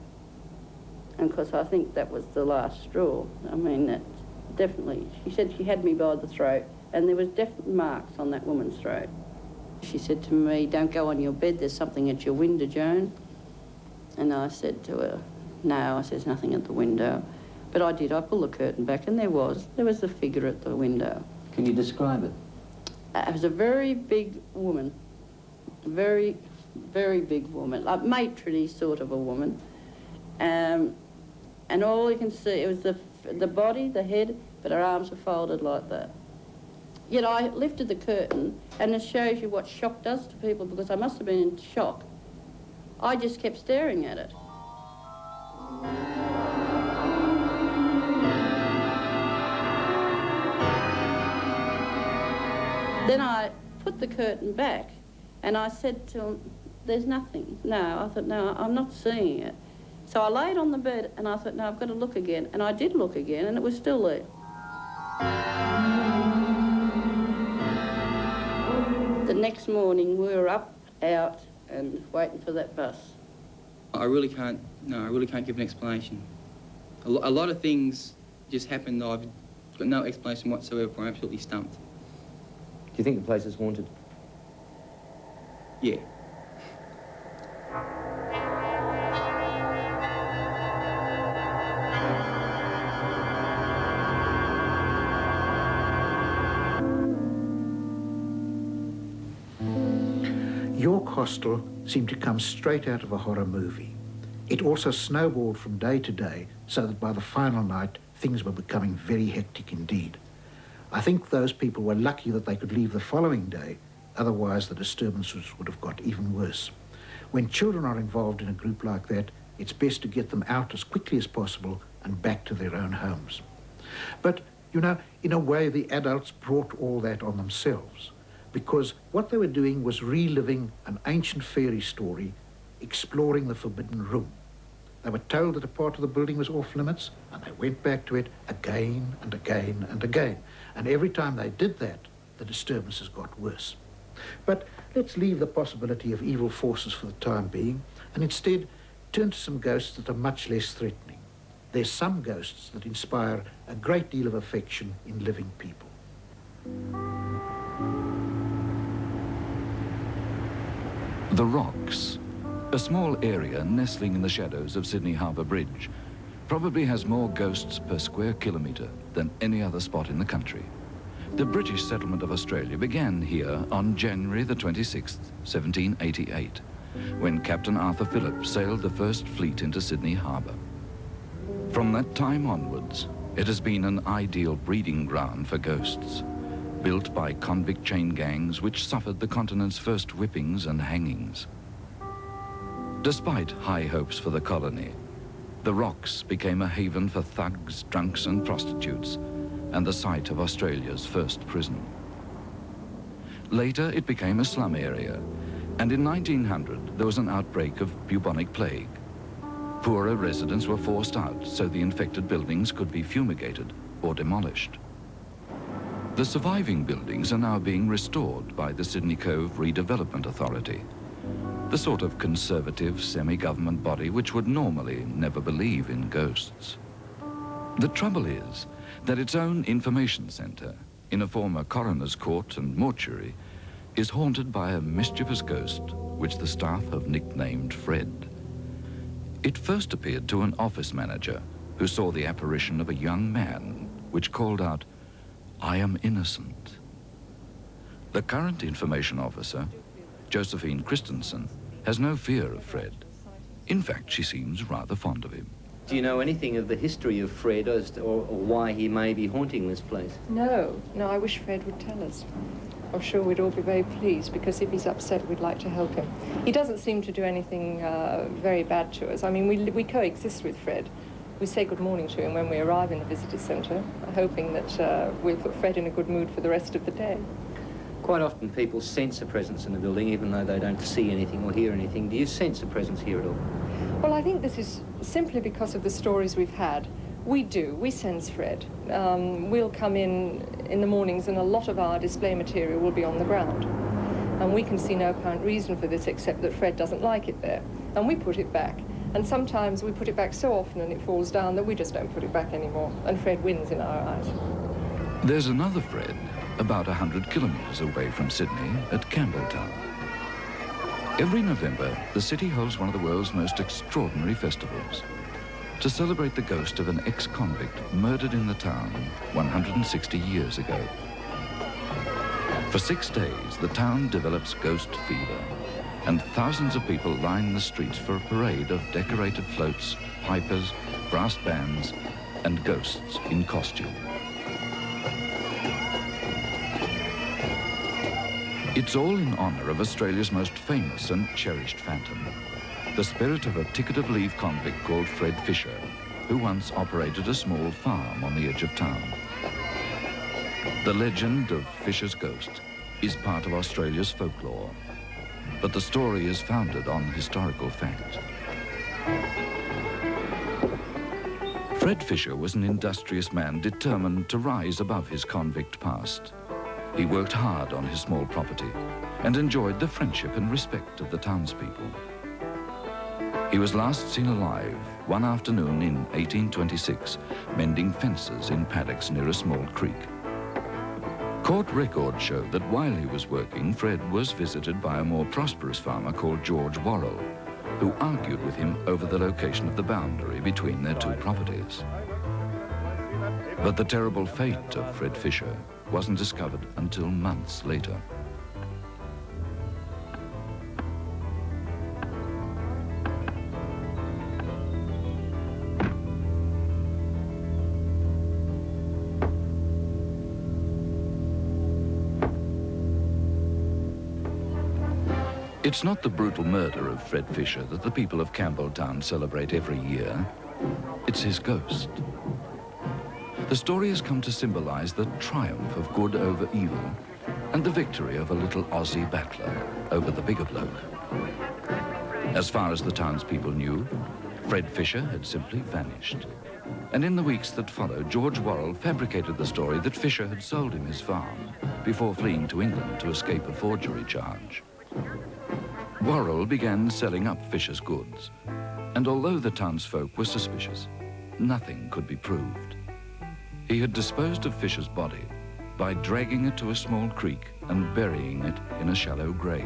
And of course I think that was the last straw. I mean, that definitely, she said she had me by the throat and there was definite marks on that woman's throat. She said to me, "Don't go on your bed, there's something at your window, Joan." And I said to her, "No," I said, "there's nothing at the window." But I did, I pulled the curtain back and there was a figure at the window. Can you describe it? It was a very big woman, very, very big woman, like matronly sort of a woman. And all you can see, it was the body, the head, but her arms were folded like that. Yet I lifted the curtain, and it shows you what shock does to people, because I must have been in shock. I just kept staring at it. Then I put the curtain back, and I said to him, "There's nothing." No, I thought, no, I'm not seeing it. So I laid on the bed, and I thought, no, I've got to look again. And I did look again, and it was still there. The next morning, we were up, out, and waiting for that bus. I really can't give an explanation. A lot of things just happened that I've got no explanation whatsoever for. I'm absolutely stumped. Do you think the place is haunted? Yeah. York Hostel seemed to come straight out of a horror movie. It also snowballed from day to day, so that by the final night, things were becoming very hectic indeed. I think those people were lucky that they could leave the following day, otherwise the disturbances would have got even worse. When children are involved in a group like that, it's best to get them out as quickly as possible and back to their own homes. But, you know, in a way the adults brought all that on themselves, because what they were doing was reliving an ancient fairy story, exploring the forbidden room. They were told that a part of the building was off limits, and they went back to it again and again and again. And every time they did that, the disturbances got worse. But let's leave the possibility of evil forces for the time being, and instead turn to some ghosts that are much less threatening. There's some ghosts that inspire a great deal of affection in living people. The Rocks, a small area nestling in the shadows of Sydney Harbour Bridge, probably has more ghosts per square kilometre than any other spot in the country. The British settlement of Australia began here on January the 26th, 1788, when Captain Arthur Phillip sailed the first fleet into Sydney Harbour. From that time onwards, it has been an ideal breeding ground for ghosts, built by convict chain gangs which suffered the continent's first whippings and hangings. Despite high hopes for the colony, the Rocks became a haven for thugs, drunks and prostitutes, and the site of Australia's first prison. Later, it became a slum area, and in 1900 there was an outbreak of bubonic plague. Poorer residents were forced out so the infected buildings could be fumigated or demolished. The surviving buildings are now being restored by the Sydney Cove Redevelopment Authority. the sort of conservative semi-government body which would normally never believe in ghosts. The trouble is that its own information centre, in a former coroner's court and mortuary, is haunted by a mischievous ghost which the staff have nicknamed Fred. It first appeared to an office manager who saw the apparition of a young man which called out, "I am innocent." The current information officer, Josephine Christensen, has no fear of Fred. In fact, she seems rather fond of him. Do you know anything of the history of Fred or why he may be haunting this place? No, I wish Fred would tell us. I'm sure we'd all be very pleased, because if he's upset, we'd like to help him. He doesn't seem to do anything very bad to us. I mean, we coexist with Fred. We say good morning to him when we arrive in the visitor centre, hoping that we'll put Fred in a good mood for the rest of the day. Quite often people sense a presence in the building, even though they don't see anything or hear anything. Do you sense a presence here at all? Well, I think this is simply because of the stories we've had. We do. We sense Fred. We'll come in the mornings, and a lot of our display material will be on the ground. And we can see no apparent reason for this except that Fred doesn't like it there. And we put it back. And sometimes we put it back so often and it falls down that we just don't put it back anymore. And Fred wins in our eyes. There's another Fred about 100 kilometres away from Sydney at Campbelltown. Every November, the city holds one of the world's most extraordinary festivals to celebrate the ghost of an ex-convict murdered in the town 160 years ago. For 6 days, the town develops ghost fever, and thousands of people line the streets for a parade of decorated floats, pipers, brass bands, and ghosts in costume. It's all in honour of Australia's most famous and cherished phantom, the spirit of a ticket-of-leave convict called Fred Fisher, who once operated a small farm on the edge of town. The legend of Fisher's ghost is part of Australia's folklore, but the story is founded on historical fact. Fred Fisher was an industrious man determined to rise above his convict past. He worked hard on his small property and enjoyed the friendship and respect of the townspeople. He was last seen alive one afternoon in 1826, mending fences in paddocks near a small creek. Court records show that while he was working, Fred was visited by a more prosperous farmer called George Worrell, who argued with him over the location of the boundary between their two properties. But the terrible fate of Fred Fisher wasn't discovered until months later. It's not the brutal murder of Fred Fisher that the people of Campbelltown celebrate every year. It's his ghost. The story has come to symbolise the triumph of good over evil and the victory of a little Aussie battler over the bigger bloke. As far as the townspeople knew, Fred Fisher had simply vanished. And in the weeks that followed, George Worrell fabricated the story that Fisher had sold him his farm before fleeing to England to escape a forgery charge. Worrell began selling up Fisher's goods, and although the townsfolk were suspicious, nothing could be proved. He had disposed of Fisher's body by dragging it to a small creek and burying it in a shallow grave.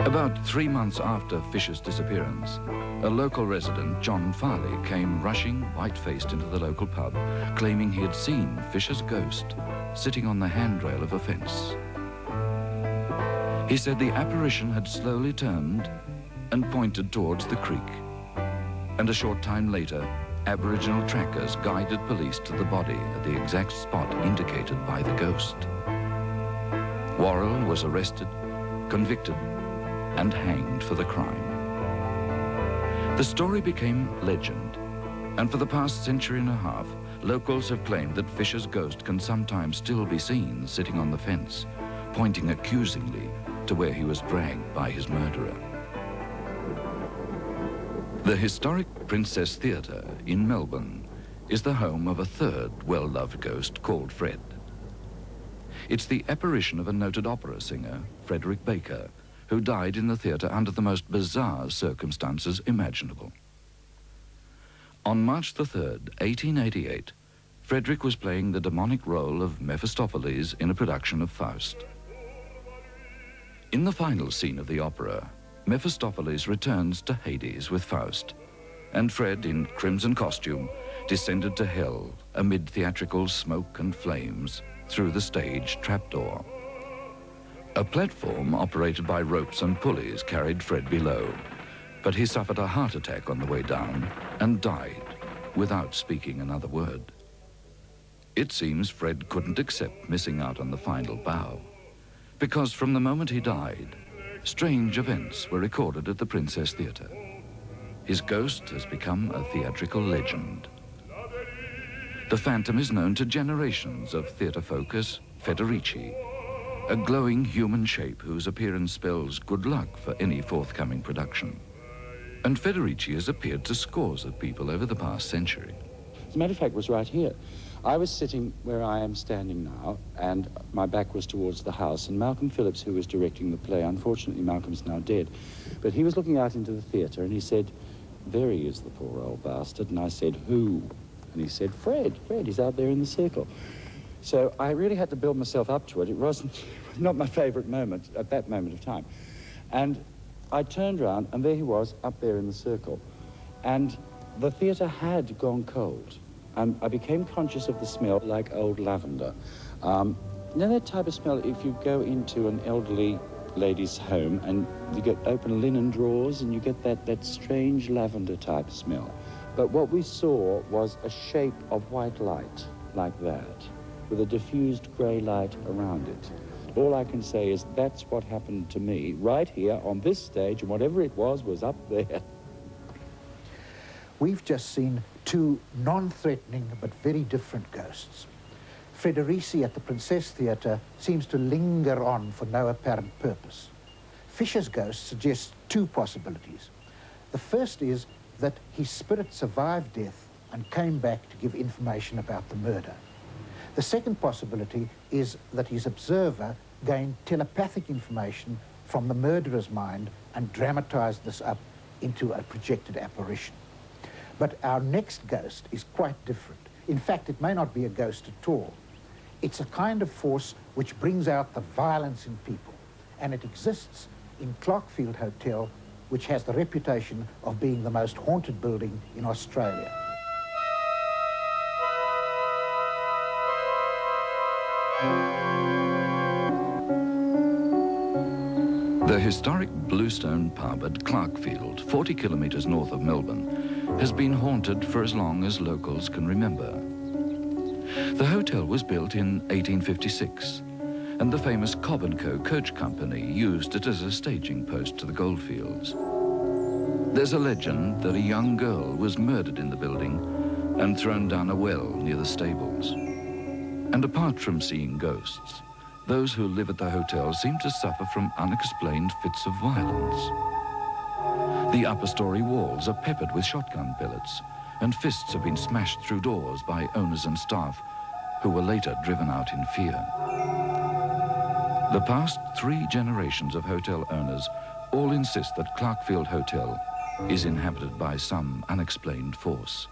About 3 months after Fisher's disappearance, a local resident, John Farley, came rushing white-faced into the local pub, claiming he had seen Fisher's ghost sitting on the handrail of a fence. He said the apparition had slowly turned and pointed towards the creek. And a short time later, Aboriginal trackers guided police to the body at the exact spot indicated by the ghost. Worrell was arrested, convicted, and hanged for the crime. The story became legend, and for the past century and a half, locals have claimed that Fisher's ghost can sometimes still be seen sitting on the fence, pointing accusingly to where he was dragged by his murderer. The historic Princess Theatre in Melbourne is the home of a third well-loved ghost called Fred. It's the apparition of a noted opera singer, Frederick Baker, who died in the theatre under the most bizarre circumstances imaginable. On March the 3rd, 1888, Frederick was playing the demonic role of Mephistopheles in a production of Faust. In the final scene of the opera, Mephistopheles returns to Hades with Faust, and Fred, in crimson costume, descended to hell amid theatrical smoke and flames through the stage trapdoor. A platform operated by ropes and pulleys carried Fred below, but he suffered a heart attack on the way down and died without speaking another word. It seems Fred couldn't accept missing out on the final bow, because from the moment he died, strange events were recorded at the Princess Theatre. His ghost has become a theatrical legend. The phantom is known to generations of theatre folk as Federici, a glowing human shape whose appearance spells good luck for any forthcoming production. And Federici has appeared to scores of people over the past century. As a matter of fact, it was right here. I was sitting where I am standing now, and my back was towards the house, and Malcolm Phillips, who was directing the play, unfortunately Malcolm's now dead, but he was looking out into the theatre and he said, "There he is, the poor old bastard." And I said, "Who?" And he said, Fred, he's out there in the circle." So I really had to build myself up to it. It wasn't not my favourite moment at that moment of time. And I turned around and there he was up there in the circle. And the theatre had gone cold. And I became conscious of the smell like old lavender. You know that type of smell if you go into an elderly lady's home and you get open linen drawers and you get that strange lavender type smell. But what we saw was a shape of white light like that, with a diffused grey light around it. All I can say is that's what happened to me right here on this stage, and whatever it was up there. We've just seen two non-threatening but very different ghosts. Federici at the Princess Theatre seems to linger on for no apparent purpose. Fisher's ghost suggests two possibilities. The first is that his spirit survived death and came back to give information about the murder. The second possibility is that his observer gained telepathic information from the murderer's mind and dramatized this up into a projected apparition. But our next ghost is quite different. In fact, it may not be a ghost at all. It's a kind of force which brings out the violence in people, and it exists in Clarkfield Hotel, which has the reputation of being the most haunted building in Australia. The historic Bluestone pub at Clarkfield, 40 kilometres north of Melbourne, has been haunted for as long as locals can remember. The hotel was built in 1856, and the famous Cobb & Co. coach company used it as a staging post to the goldfields. There's a legend that a young girl was murdered in the building and thrown down a well near the stables. And apart from seeing ghosts, those who live at the hotel seem to suffer from unexplained fits of violence. The upper story walls are peppered with shotgun pellets, and fists have been smashed through doors by owners and staff who were later driven out in fear. The past 3 generations of hotel owners all insist that Clarkfield Hotel is inhabited by some unexplained force.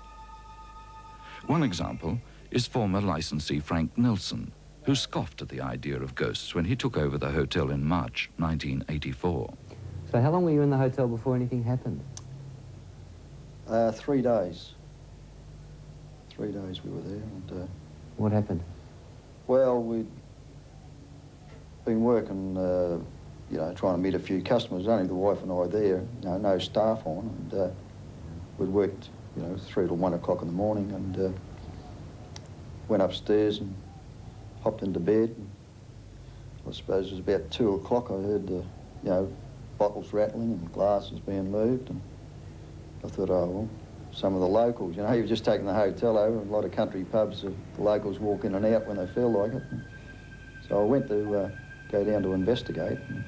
One example is former licensee Frank Nelson, who scoffed at the idea of ghosts when he took over the hotel in March 1984. So how long were you in the hotel before anything happened? 3 days. 3 days we were there. And, what happened? Well, we'd been working, you know, trying to meet a few customers. Only the wife and I there, you know, no staff on. And we'd worked, you know, 3 till 1 o'clock in the morning, and went upstairs and hopped into bed. And I suppose it was about 2 o'clock. I heard the, you know, bottles rattling and glasses being moved, and I thought, oh, well, some of the locals, you know, you've just taken the hotel over, and a lot of country pubs, the locals walk in and out when they feel like it. And so I went to go down to investigate, and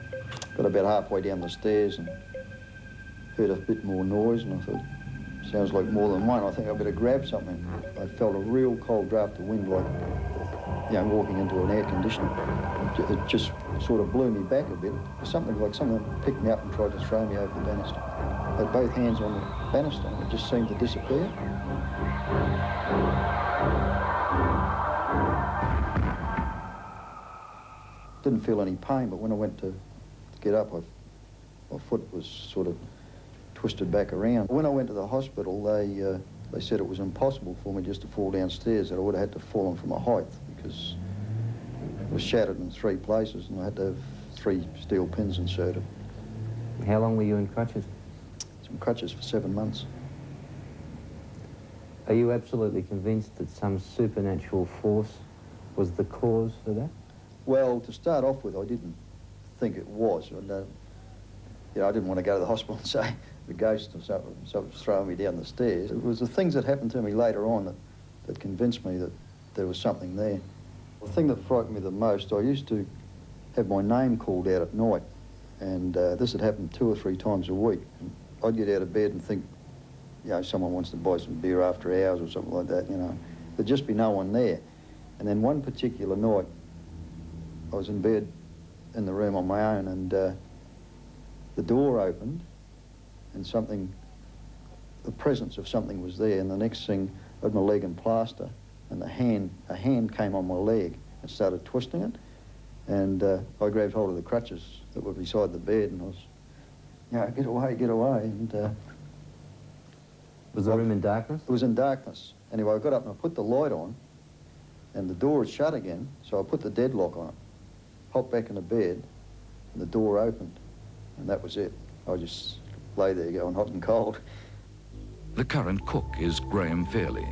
got about halfway down the stairs and heard a bit more noise, and I thought, sounds like more than one. I think I better grab something. I felt a real cold draft of wind, like you know, walking into an air conditioner. It just sort of blew me back a bit. Something like someone picked me up and tried to throw me over the banister. I had both hands on the banister and it just seemed to disappear. Didn't feel any pain, but when I went to get up, my foot was sort of twisted back around. When I went to the hospital, they said it was impossible for me just to fall downstairs, that I would have had to fall from a height because it was shattered in 3 places and I had to have 3 steel pins inserted. How long were you in crutches? Some crutches for 7 months. Are you absolutely convinced that some supernatural force was the cause for that? Well, to start off with, I didn't think it was. And, you know, I didn't want to go to the hospital and say the ghost or something was throwing me down the stairs. It was the things that happened to me later on that convinced me that there was something there. The thing that frightened me the most, I used to have my name called out at night, and this had happened 2 or 3 times a week. And I'd get out of bed and think, you know, someone wants to buy some beer after hours or something like that, you know. There'd just be no one there. And then one particular night, I was in bed in the room on my own, and the door opened, and the presence of something was there, and the next thing, I had my leg in plaster, and a hand came on my leg and started twisting it, and I grabbed hold of the crutches that were beside the bed, and I was, you know, get away, and... Was the room in darkness? It was in darkness. Anyway, I got up and I put the light on, and the door had shut again, so I put the deadlock on it, hopped back into bed, and the door opened, and that was it. I just lay there going hot and cold. The current cook is Graham Fairley.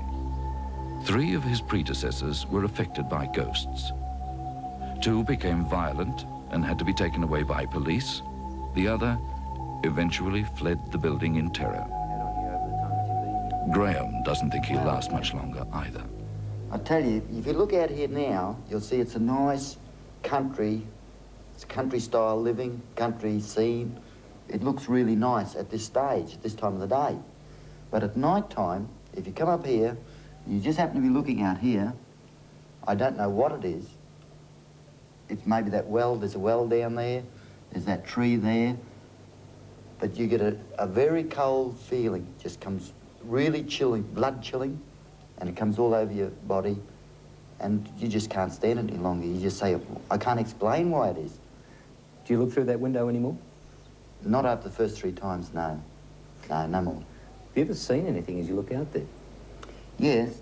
3 of his predecessors were affected by ghosts. 2 became violent and had to be taken away by police. The other eventually fled the building in terror. Graham doesn't think he'll last much longer either. I tell you, if you look out here now, you'll see it's a nice country, it's country-style living, country scene. It looks really nice at this stage, at this time of the day. But at night time, if you come up here, you just happen to be looking out here, I don't know what it is. It's maybe that well, there's a well down there, there's that tree there, but you get a very cold feeling, just comes really chilling, blood chilling, and it comes all over your body, and you just can't stand it any longer. You just say, I can't explain why it is. Do you look through that window anymore? Not after the first 3 times, no. No more. Have you ever seen anything as you look out there? Yes.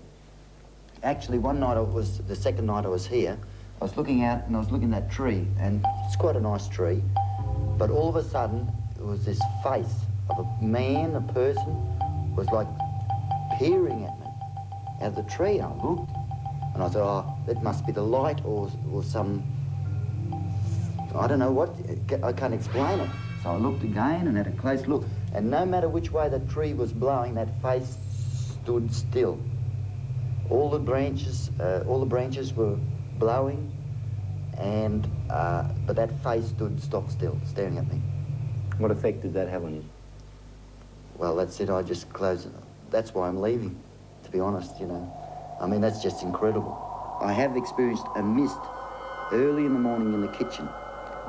Actually, one night, the second night I was here, I was looking out and I was looking at that tree, and it's quite a nice tree, but all of a sudden, it was this face of a man, a person, was like peering at me out of the tree. And I looked, and I thought, oh, it must be the light or some, I don't know what, I can't explain it. So I looked again and had a close look, and no matter which way the tree was blowing, that face stood still. All the branches were blowing, and but that face stood stock still, staring at me. What effect did that have on you? Well, that's it. I just closed it. That's why I'm leaving, to be honest, you know. I mean, that's just incredible. I have experienced a mist early in the morning in the kitchen.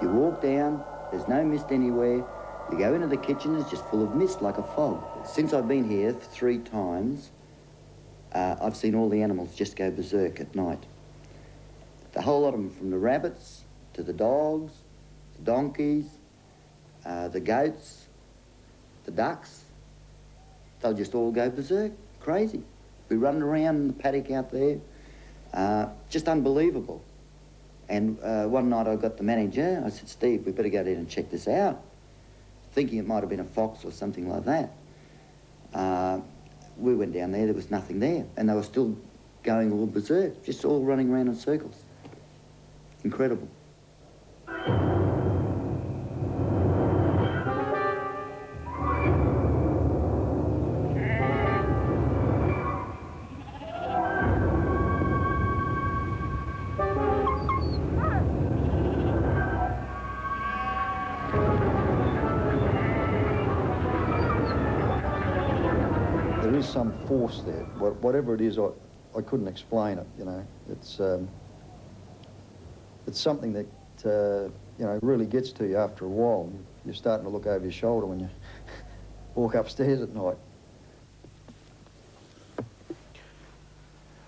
You walk down, there's no mist anywhere. You go into the kitchen, it's just full of mist, like a fog. Since I've been here 3 times, I've seen all the animals just go berserk at night. The whole lot of them, from the rabbits to the dogs, the donkeys, the goats, the ducks, they'll just all go berserk, crazy. We run around in the paddock out there, just unbelievable. And one night I got the manager, I said, Steve, we better go down and check this out, thinking it might have been a fox or something like that. We went down there was nothing there, and they were still going all berserk, just all running around in circles. Incredible. There is some force there. Whatever it is, I couldn't explain it, you know. It's it's something that, you know, really gets to you after a while. You're starting to look over your shoulder when you walk upstairs at night.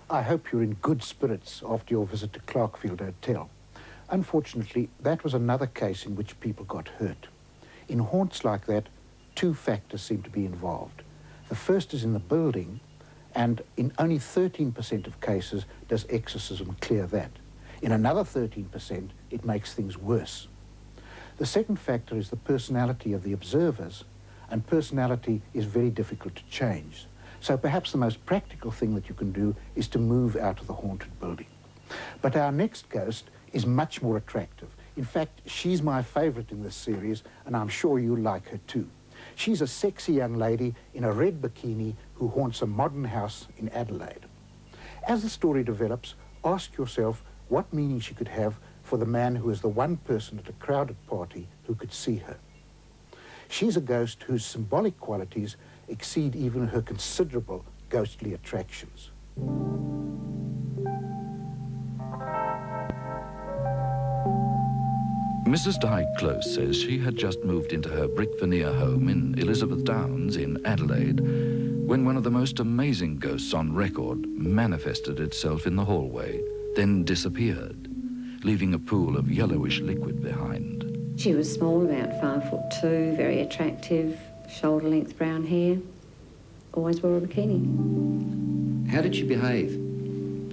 I hope you're in good spirits after your visit to Clarkfield Hotel. Unfortunately, that was another case in which people got hurt. In haunts like that, two factors seem to be involved. The first is in the building, and in only 13% of cases does exorcism clear that. In another 13%, it makes things worse. The second factor is the personality of the observers, and personality is very difficult to change. So perhaps the most practical thing that you can do is to move out of the haunted building. But our next ghost is much more attractive. In fact, she's my favourite in this series, and I'm sure you'll like her too. She's a sexy young lady in a red bikini who haunts a modern house in Adelaide. As the story develops, ask yourself what meaning she could have for the man who is the one person at a crowded party who could see her. She's a ghost whose symbolic qualities exceed even her considerable ghostly attractions. Mrs. Di Close says she had just moved into her brick veneer home in Elizabeth Downs in Adelaide when one of the most amazing ghosts on record manifested itself in the hallway, then disappeared, leaving a pool of yellowish liquid behind. She was small, about 5'2", very attractive, shoulder-length brown hair, always wore a bikini. How did she behave?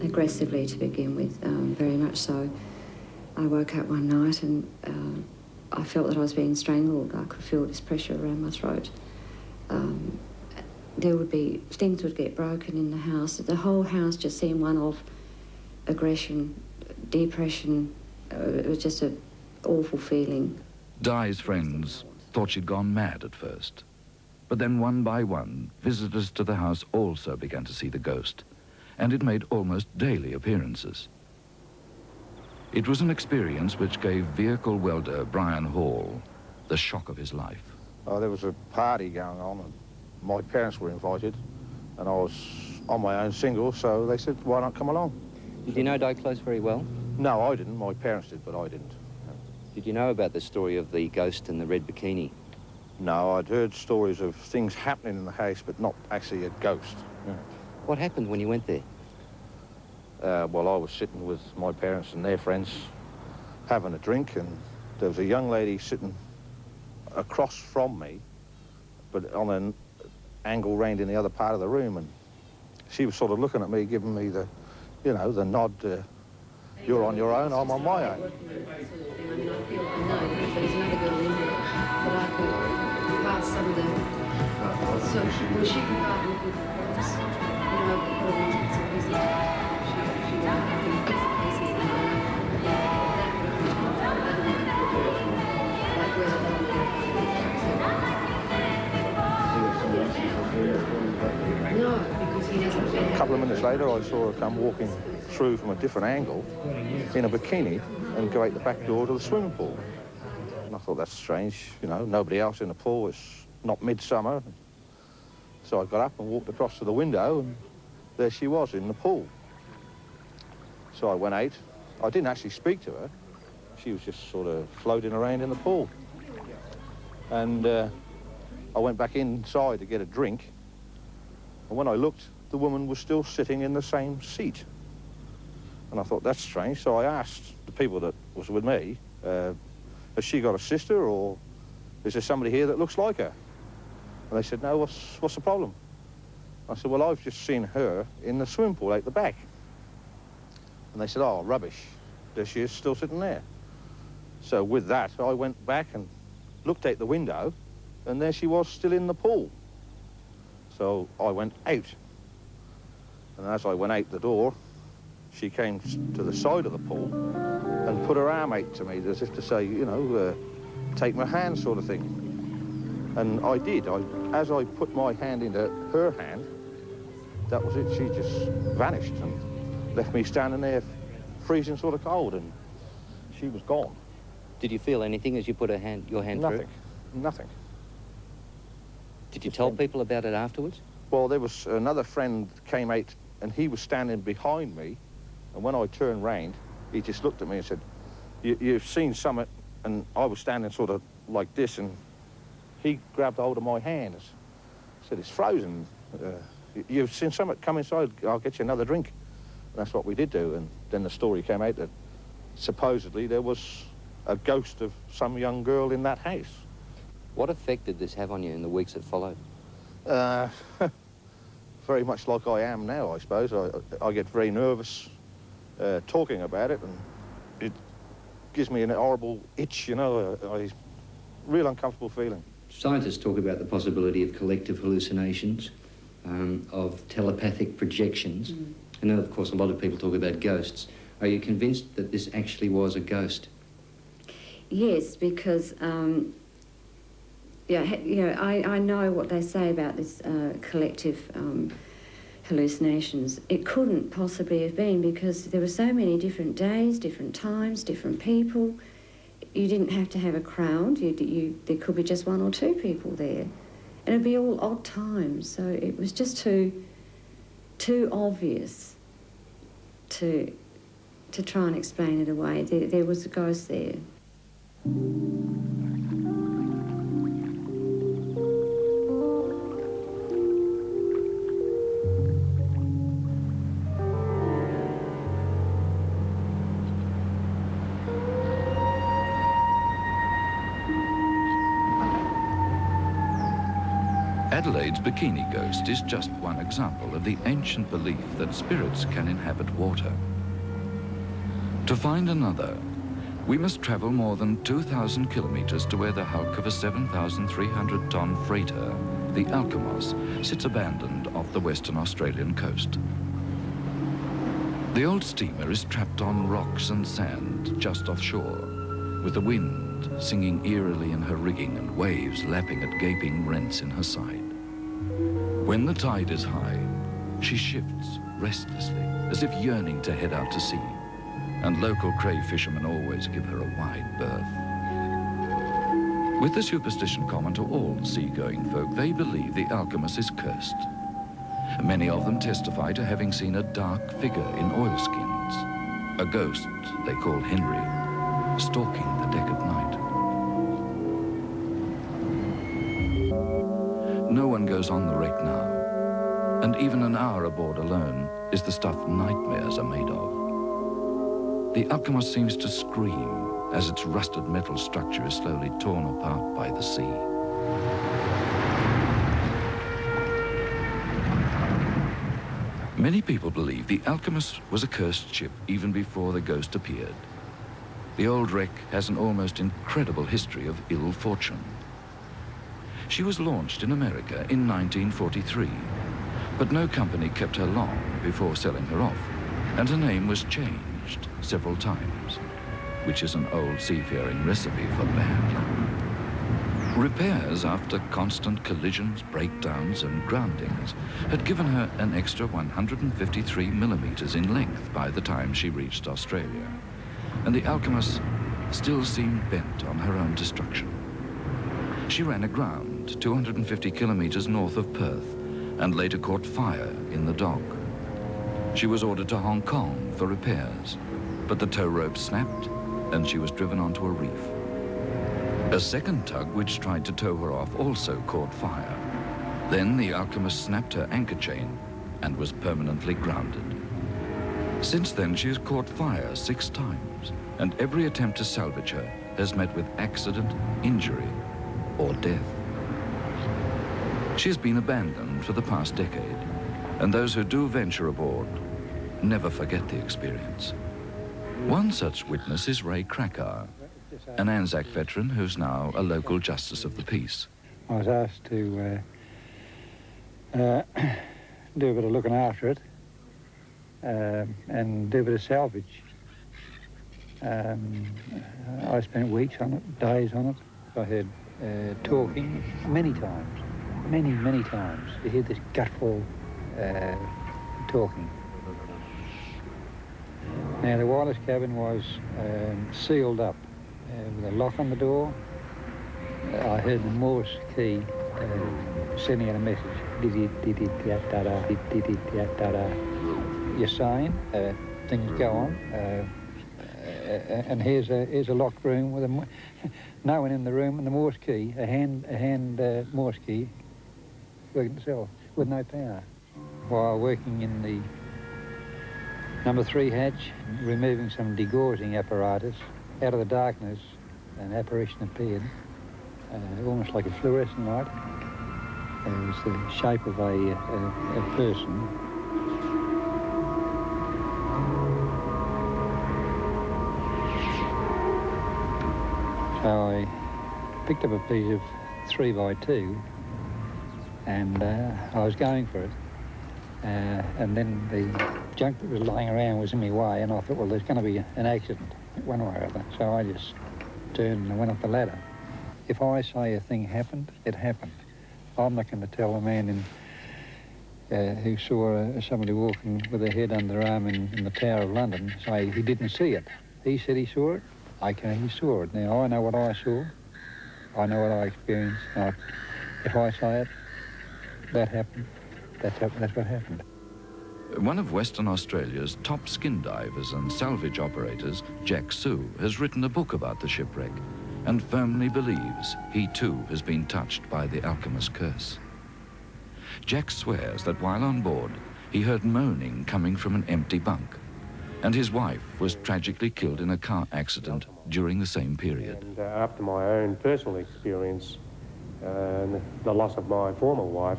Aggressively to begin with, very much so. I woke up one night and I felt that I was being strangled. I could feel this pressure around my throat. Things would get broken in the house. The whole house just seemed one of aggression, depression. It was just an awful feeling. Di's friends thought she'd gone mad at first. But then one by one, visitors to the house also began to see the ghost, and it made almost daily appearances. It was an experience which gave vehicle welder Brian Hall the shock of his life. Oh, there was a party going on, and my parents were invited, and I was on my own single, so they said, why not come along? Did you know Di Close very well? No, I didn't. My parents did, but I didn't. Did you know about the story of the ghost in the red bikini? No, I'd heard stories of things happening in the house, but not actually a ghost. Yeah. What happened when you went there? Well, I was sitting with my parents and their friends having a drink, and there was a young lady sitting across from me, but on an angle round in the other part of the room, and she was sort of looking at me, giving me the, you know, the nod, you're on your own, I'm on my own. I mean, I feel I know that there's another girl in there, but I could pass some of the... So, well, she could go out and look for friends, you know, but it's a busy. She went out and looked for places and no, because he hasn't been... A couple of minutes later, I saw her come walking through from a different angle in a bikini and go out the back door to the swimming pool. And I thought, that's strange, you know, nobody else in the pool, it's not midsummer. So I got up and walked across to the window, and there she was in the pool. So I went out. I didn't actually speak to her. She was just sort of floating around in the pool. And I went back inside to get a drink, and when I looked, the woman was still sitting in the same seat. And I thought, that's strange, so I asked the people that was with me, has she got a sister, or is there somebody here that looks like her? And they said, no, what's the problem? I said, well, I've just seen her in the swimming pool out the back. And they said, oh, rubbish, there she is, still sitting there. So with that, I went back and looked out the window, and there she was still in the pool. So I went out. And as I went out the door, she came to the side of the pool and put her arm out to me as if to say, you know, take my hand sort of thing. And I did. As I put my hand into her hand, that was it. She just vanished and left me standing there freezing sort of cold, and she was gone. Did you feel anything as you put your hand Nothing. through? Nothing. Did you tell people about it afterwards? Well, there was another friend came out, and he was standing behind me, and when I turned round, he just looked at me and said, you've seen Summit, and I was standing sort of like this, and he grabbed hold of my hand and said, "It's frozen. You've seen Summit, come inside, I'll get you another drink." And that's what we did do, and then the story came out that supposedly there was a ghost of some young girl in that house. What effect did this have on you in the weeks that followed? Very much like I am now, I suppose. I get very nervous talking about it, and it gives me an horrible itch, you know, a real uncomfortable feeling. Scientists talk about the possibility of collective hallucinations, of telepathic projections. And then, of course, a lot of people talk about ghosts. Are you convinced that this actually was a ghost? Yes, because I know what they say about this collective hallucinations. It couldn't possibly have been, because there were so many different days, different times, different people. You didn't have to have a crowd. There could be just one or two people there. And it'd be all odd times, so it was just too obvious to try and explain it away. There was a ghost there. Adelaide's Bikini Ghost is just one example of the ancient belief that spirits can inhabit water. To find another, we must travel more than 2,000 kilometres to where the hulk of a 7,300-ton freighter, the Alkimos, sits abandoned off the Western Australian coast. The old steamer is trapped on rocks and sand just offshore, with the wind singing eerily in her rigging and waves lapping at gaping rents in her side. When the tide is high, she shifts restlessly, as if yearning to head out to sea, and local cray fishermen always give her a wide berth. With the superstition common to all seagoing folk, they believe the Alkimos is cursed. Many of them testify to having seen a dark figure in oilskins, a ghost they call Henry, stalking the deck at night. No one goes on the wreck now, and even an hour aboard alone is the stuff nightmares are made of. The Alkimos seems to scream as its rusted metal structure is slowly torn apart by the sea. Many people believe the Alkimos was a cursed ship even before the ghost appeared. The old wreck has an almost incredible history of ill fortune. She was launched in America in 1943, but no company kept her long before selling her off, and her name was changed several times, which is an old seafaring recipe for bad luck. Repairs after constant collisions, breakdowns and groundings had given her an extra 153 millimeters in length by the time she reached Australia, and the Alkimos still seemed bent on her own destruction. She ran aground 250 kilometers north of Perth and later caught fire in the dock. She was ordered to Hong Kong for repairs, but the tow rope snapped and she was driven onto a reef. A second tug which tried to tow her off also caught fire. Then the Alkimos snapped her anchor chain and was permanently grounded. Since then, she has caught fire 6 times, and every attempt to salvage her has met with accident, injury, or death. She has been abandoned for the past decade, and those who do venture aboard never forget the experience. One such witness is Ray Krakauer, an Anzac veteran who's now a local justice of the peace. I was asked to do a bit of looking after it and do a bit of salvage. I spent weeks on it, days on it. I heard talking many times, many times. You hear this guttural talking. Now, the wireless cabin was sealed up with a lock on the door. I heard the Morse key sending out a message. You're saying things go on. and here's a locked room with no one in the room, and the Morse key, a hand Morse key, working itself with no power. While working in the number 3 hatch, removing some degaussing apparatus, out of the darkness, an apparition appeared, almost like a fluorescent light. It was the shape of a person. So I picked up a piece of 3x2 and I was going for it. And then the junk that was lying around was in my way, and I thought, well, there's going to be an accident one way or other. So I just turned and went up the ladder. If I say a thing happened, it happened. I'm not going to tell a man who saw somebody walking with their head under their arm in the Tower of London, say he didn't see it. He said he saw it. Okay, he saw it. Now, I know what I saw. I know what I experienced. Now, if I say it, that happened. That's what happened. One of Western Australia's top skin divers and salvage operators, Jack Sue, has written a book about the shipwreck and firmly believes he too has been touched by the alchemist's curse. Jack swears that while on board, he heard moaning coming from an empty bunk, and his wife was tragically killed in a car accident during the same period. And after my own personal experience, and the loss of my former wife,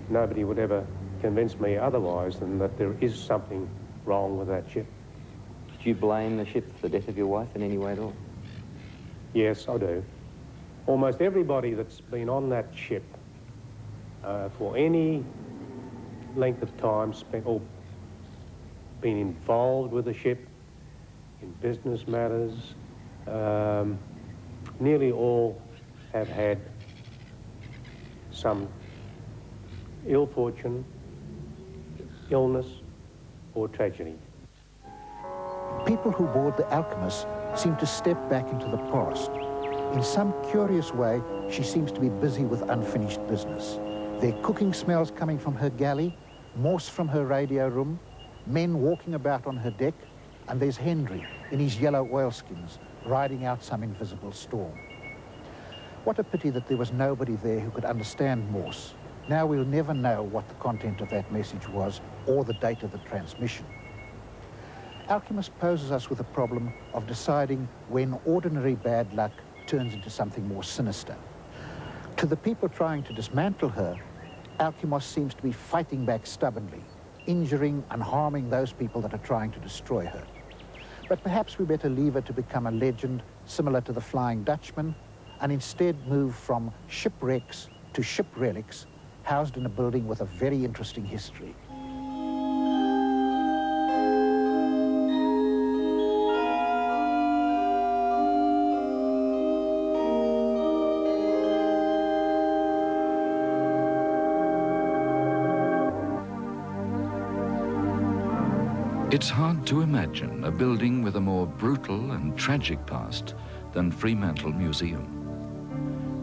nobody would ever convince me otherwise than that there is something wrong with that ship. Do you blame the ship for the death of your wife in any way at all? Yes, I do. Almost everybody that's been on that ship for any length of time spent or been involved with the ship in business matters, nearly all have had some ill fortune, illness, or tragedy. People who board the Alchemist seem to step back into the past. In some curious way, she seems to be busy with unfinished business. There are cooking smells coming from her galley, Morse from her radio room, men walking about on her deck, and there's Henry in his yellow oilskins, riding out some invisible storm. What a pity that there was nobody there who could understand Morse. Now we'll never know what the content of that message was or the date of the transmission. Alchemist poses us with a problem of deciding when ordinary bad luck turns into something more sinister. To the people trying to dismantle her, Alchemist seems to be fighting back stubbornly, injuring and harming those people that are trying to destroy her. But perhaps we better leave her to become a legend similar to the Flying Dutchman, and instead move from shipwrecks to ship relics housed in a building with a very interesting history. It's hard to imagine a building with a more brutal and tragic past than Fremantle Museum.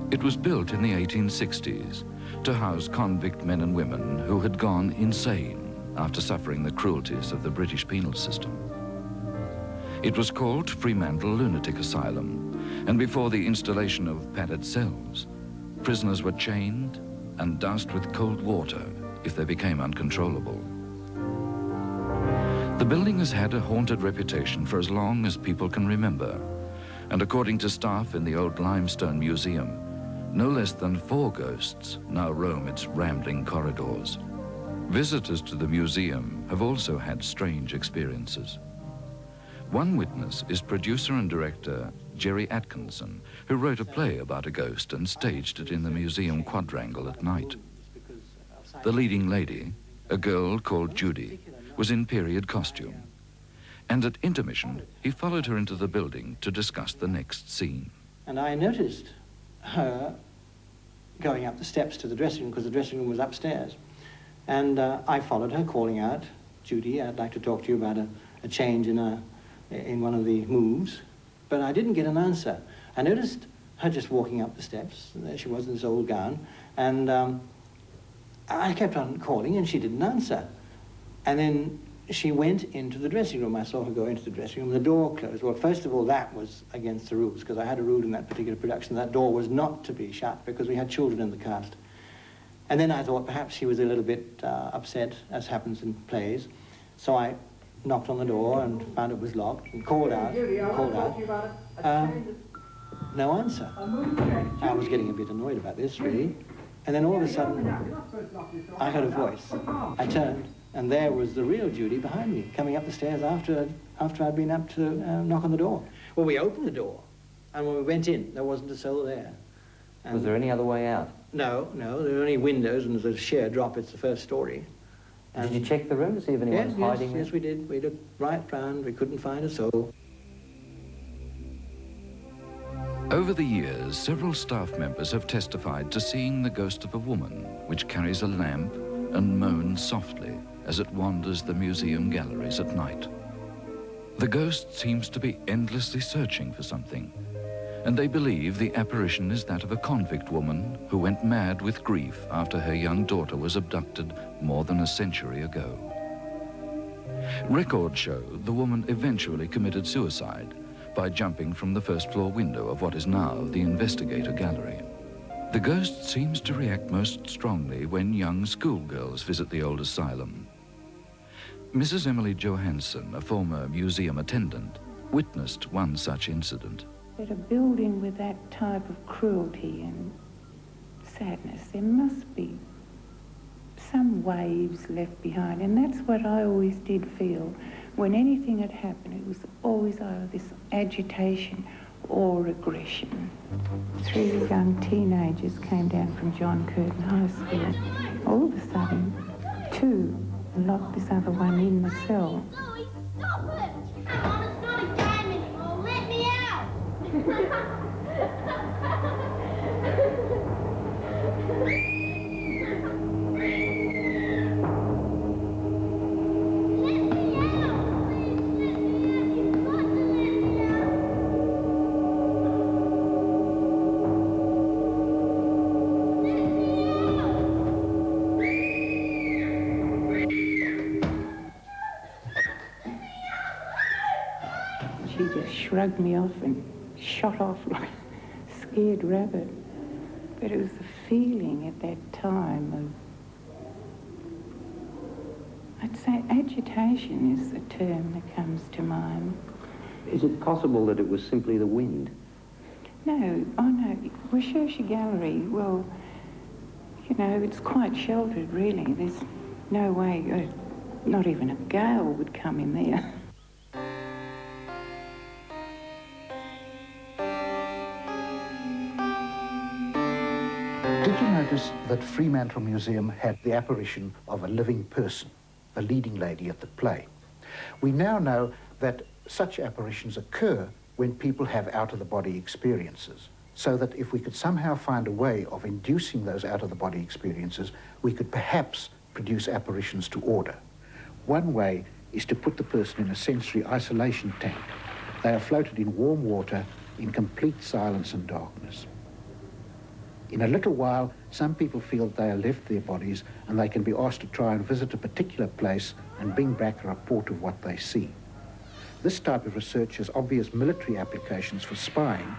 It was built in the 1860s to house convict men and women who had gone insane after suffering the cruelties of the British penal system. It was called Fremantle Lunatic Asylum, and before the installation of padded cells, prisoners were chained and doused with cold water if they became uncontrollable. The building has had a haunted reputation for as long as people can remember, and according to staff in the old limestone museum, no less than 4 ghosts now roam its rambling corridors. Visitors to the museum have also had strange experiences. One witness is producer and director Jerry Atkinson, who wrote a play about a ghost and staged it in the museum quadrangle at night. The leading lady, a girl called Judy, was in period costume, and at intermission, he followed her into the building to discuss the next scene. And I noticed her going up the steps to the dressing room, because the dressing room was upstairs. And I followed her, calling out, "Judy, I'd like to talk to you about a change in one of the moves." But I didn't get an answer. I noticed her just walking up the steps. There she was in this old gown. And I kept on calling, and she didn't answer. And then she went into the dressing room. I saw her go into the dressing room. The door closed. Well, first of all, that was against the rules, because I had a rule in that particular production. That door was not to be shut because we had children in the cast. And then I thought perhaps she was a little bit upset, as happens in plays. So I knocked on the door and found it was locked and called out. No answer. I was getting a bit annoyed about this, really. And then all of a sudden, I heard a voice. I turned, and there was the real Judy behind me, coming up the stairs after I'd been up to knock on the door. Well, we opened the door, and when we went in, there wasn't a soul there. And was there any other way out? No, there were only windows, and there's a sheer drop. It's the first story. Did you check the room to see if anyone was hiding there? Yes, we did. We looked right round. We couldn't find a soul. Over the years, several staff members have testified to seeing the ghost of a woman which carries a lamp and moans softly as it wanders the museum galleries at night. The ghost seems to be endlessly searching for something, and they believe the apparition is that of a convict woman who went mad with grief after her young daughter was abducted more than a century ago. Records show the woman eventually committed suicide by jumping from the first-floor window of what is now the Investigator Gallery. The ghost seems to react most strongly when young schoolgirls visit the old asylum. Mrs. Emily Johansson, a former museum attendant, witnessed one such incident. At a building with that type of cruelty and sadness, there must be some waves left behind, and that's what I always did feel. When anything had happened, it was always either this agitation or aggression. 3 young teenagers came down from John Curtin High School. All of a sudden, 2 locked this other one in the cell. Louie, stop it! Mom, it's not a game anymore. Let me out! She just shrugged me off and shot off like a scared rabbit. But it was the feeling at that time of, I'd say agitation is the term that comes to mind. Is it possible that it was simply the wind? No, oh no, Recherche Gallery, well, you know, it's quite sheltered really. There's no way, not even a gale would come in there. Did you notice that Fremantle Museum had the apparition of a living person, the leading lady at the play? We now know that such apparitions occur when people have out-of-the-body experiences, so that if we could somehow find a way of inducing those out-of-the-body experiences, we could perhaps produce apparitions to order. One way is to put the person in a sensory isolation tank. They are floated in warm water in complete silence and darkness. In a little while, some people feel that they have left their bodies and they can be asked to try and visit a particular place and bring back a report of what they see. This type of research has obvious military applications for spying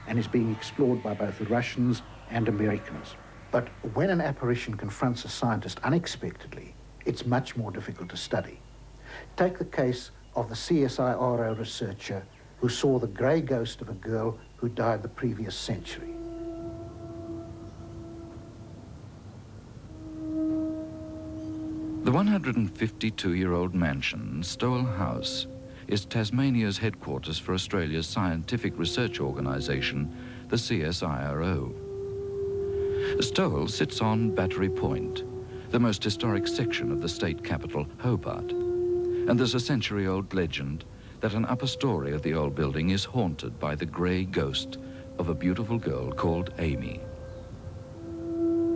and is being explored by both the Russians and Americans. But when an apparition confronts a scientist unexpectedly, it's much more difficult to study. Take the case of the CSIRO researcher who saw the grey ghost of a girl who died the previous century. The 152-year-old mansion, Stowell House, is Tasmania's headquarters for Australia's scientific research organisation, the CSIRO. Stowell sits on Battery Point, the most historic section of the state capital, Hobart, and there's a century-old legend that an upper story of the old building is haunted by the grey ghost of a beautiful girl called Amy.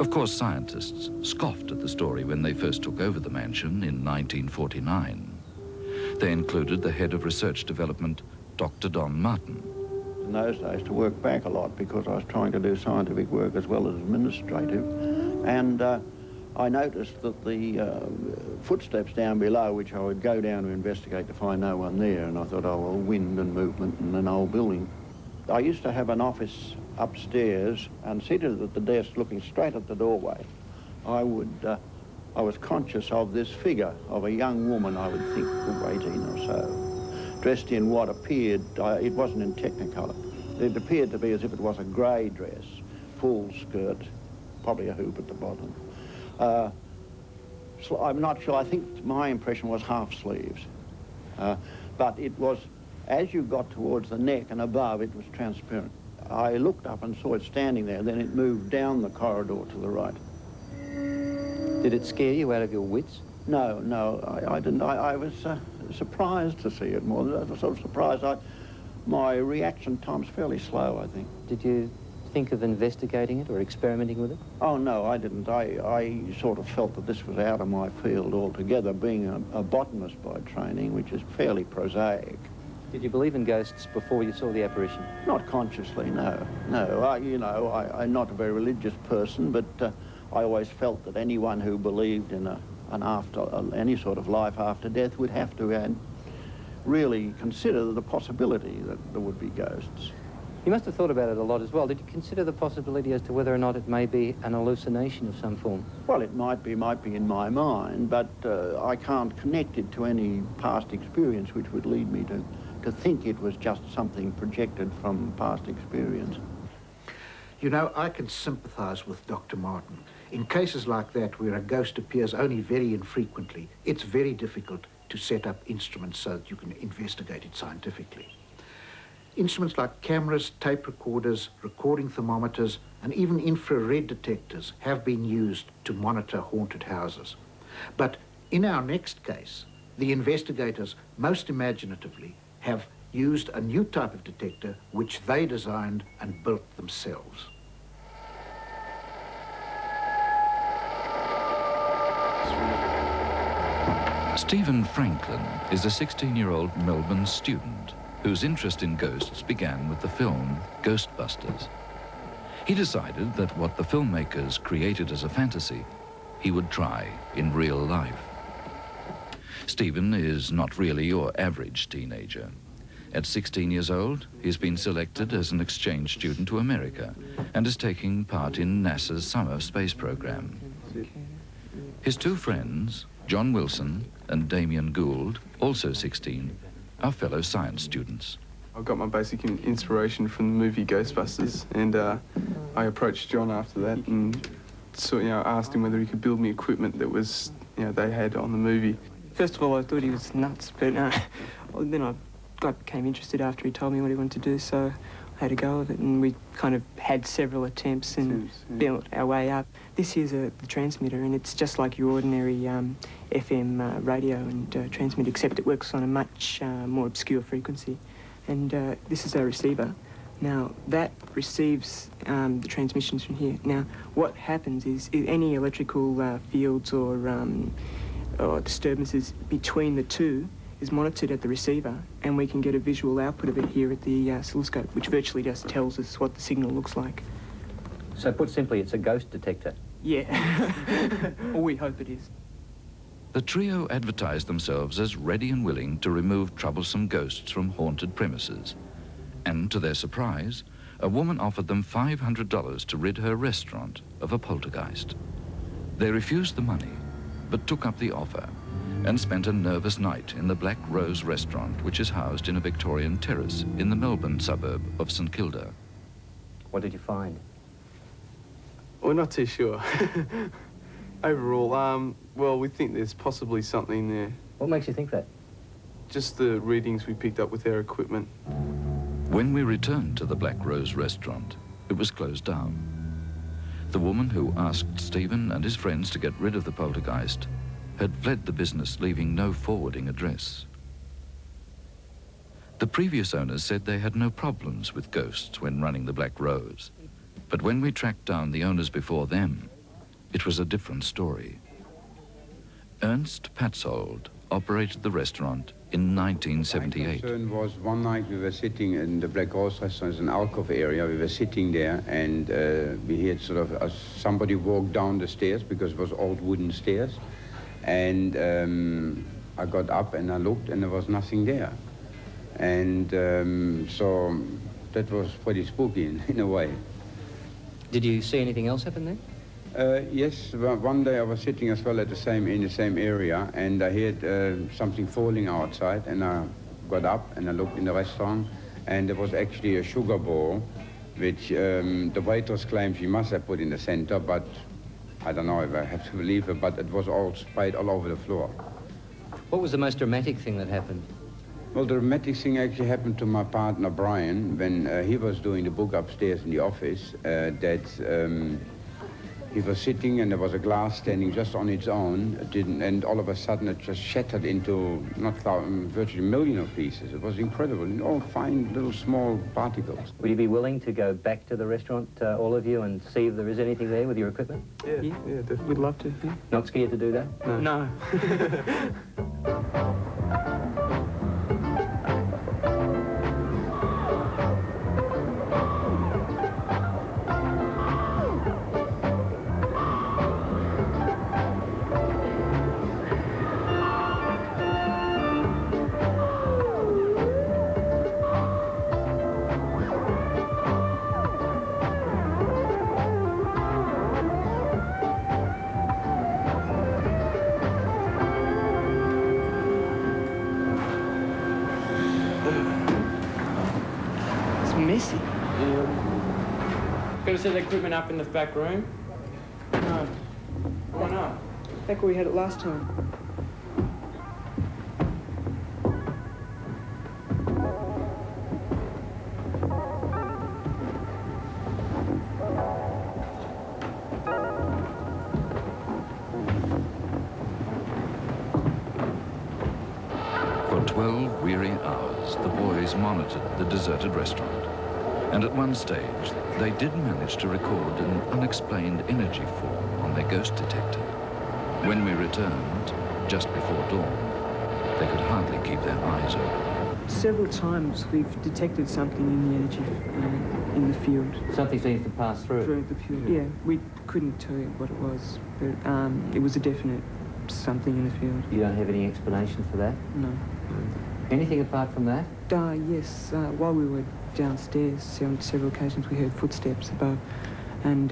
Of course, scientists scoffed at the story when they first took over the mansion in 1949. They included the head of research development, Dr. Don Martin. In those days, to work back a lot because I was trying to do scientific work as well as administrative. And I noticed that the footsteps down below, which I would go down to investigate to find no one there, and I thought, oh, well, wind and movement in an old building. I used to have an office upstairs, and seated at the desk looking straight at the doorway, I was conscious of this figure of a young woman, I would think, 18 or so, dressed in what appeared, it wasn't in Technicolor, it appeared to be as if it was a grey dress, full skirt, probably a hoop at the bottom. So I'm not sure, I think my impression was half sleeves. But it was, as you got towards the neck and above, it was transparent. I looked up and saw it standing there, then it moved down the corridor to the right. Did it scare you out of your wits? No, I didn't. I was surprised to see it more. I was sort of surprised. My reaction time's fairly slow, I think. Did you think of investigating it or experimenting with it? Oh, no, I didn't. I sort of felt that this was out of my field altogether, being a botanist by training, which is fairly prosaic. Did you believe in ghosts before you saw the apparition? Not consciously, no. No, I'm not a very religious person, but I always felt that anyone who believed in any sort of life after death would have to really consider the possibility that there would be ghosts. You must have thought about it a lot as well. Did you consider the possibility as to whether or not it may be an hallucination of some form? Well, it might be in my mind, but I can't connect it to any past experience which would lead me to think it was just something projected from past experience. You know, I can sympathise with Dr. Martin. In cases like that, where a ghost appears only very infrequently, it's very difficult to set up instruments so that you can investigate it scientifically. Instruments like cameras, tape recorders, recording thermometers, and even infrared detectors have been used to monitor haunted houses. But in our next case, the investigators, most imaginatively, have used a new type of detector which they designed and built themselves. Stephen Franklin is a 16-year-old Melbourne student whose interest in ghosts began with the film Ghostbusters. He decided that what the filmmakers created as a fantasy, he would try in real life. Stephen is not really your average teenager. At 16 years old, he's been selected as an exchange student to America and is taking part in NASA's summer space program. His two friends, John Wilson and Damien Gould, also 16, are fellow science students. I got my basic inspiration from the movie Ghostbusters, and I approached John after that and asked him whether he could build me equipment that was, they had on the movie. First of all, I thought he was nuts, but then I became interested after he told me what he wanted to do, so I had a go of it, and we kind of had several attempts and built our way up. This here's the transmitter, and it's just like your ordinary FM radio and transmitter, except it works on a much more obscure frequency. And this is our receiver. Now, that receives the transmissions from here. Now, what happens is any electrical fields or disturbances between the two is monitored at the receiver, and we can get a visual output of it here at the oscilloscope, which virtually just tells us what the signal looks like. So put simply, it's a ghost detector? Yeah. Or we hope it is. The trio advertised themselves as ready and willing to remove troublesome ghosts from haunted premises. And to their surprise, a woman offered them $500 to rid her restaurant of a poltergeist. They refused the money, but took up the offer and spent a nervous night in the Black Rose restaurant, which is housed in a Victorian terrace in the Melbourne suburb of St Kilda. What did you find? We're not too sure. Overall, well, we think there's possibly something there. What makes you think that? Just the readings we picked up with our equipment. When we returned to the Black Rose restaurant, it was closed down. The woman who asked Stephen and his friends to get rid of the poltergeist had fled the business, leaving no forwarding address. The previous owners said they had no problems with ghosts when running the Black Rose. But when we tracked down the owners before them, it was a different story. Ernst Patzold operated the restaurant in 1978. My concern was one night we were sitting in the Black Horse restaurant, it's an alcove area. We were sitting there and we heard sort of somebody walk down the stairs because it was old wooden stairs. And I got up and I looked and there was nothing there. And so that was pretty spooky in a way. Did you see anything else happen there? Yes, one day I was sitting as well in the same area, and I heard something falling outside, and I got up and I looked in the restaurant, and there was actually a sugar bowl, which the waitress claimed she must have put in the center, but I don't know if I have to believe her, but it was all sprayed all over the floor. What was the most dramatic thing that happened? Well, the dramatic thing actually happened to my partner Brian when he was doing the book upstairs in the office. He was sitting and there was a glass standing just on its own, and all of a sudden it just shattered into virtually a million of pieces. It was incredible, and all fine little small particles. Would you be willing to go back to the restaurant, all of you, and see if there is anything there with your equipment? Yeah, we'd love to. Yeah. Not scared to do that? No. Messy. Yeah. Could have set the equipment up in the back room. No. Why not? Back where we had it last time. For 12 weary hours, the boys monitored the deserted restaurant. And at one stage, they did manage to record an unexplained energy fall on their ghost detector. When we returned, just before dawn, they could hardly keep their eyes open. Several times we've detected something in the energy in the field. Something seems to pass through. Through the field. Yeah, we couldn't tell you what it was, but it was a definite something in the field. You don't have any explanation for that? No. Anything apart from that? Yes. While we were downstairs, on several occasions we heard footsteps above, and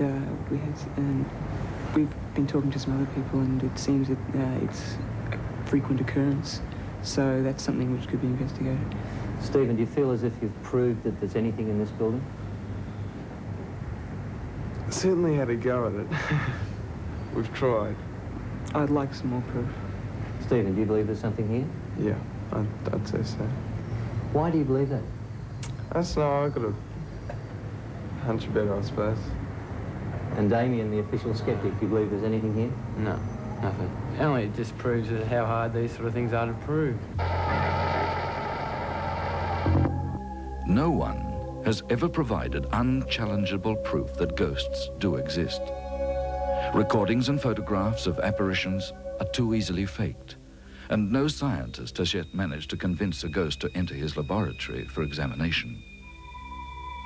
we've been talking to some other people, and it seems that it's a frequent occurrence. So that's something which could be investigated. Stephen, do you feel as if you've proved that there's anything in this building? Certainly had a go at it. We've tried. I'd like some more proof. Stephen, do you believe there's something here? Yeah, I'd say so. Why do you believe that? I don't know, I've got a hunch better, I suppose. And Damien, the official skeptic, do you believe there's anything here? No, nothing. Only it just proves how hard these sort of things are to prove. No one has ever provided unchallengeable proof that ghosts do exist. Recordings and photographs of apparitions are too easily faked, and no scientist has yet managed to convince a ghost to enter his laboratory for examination.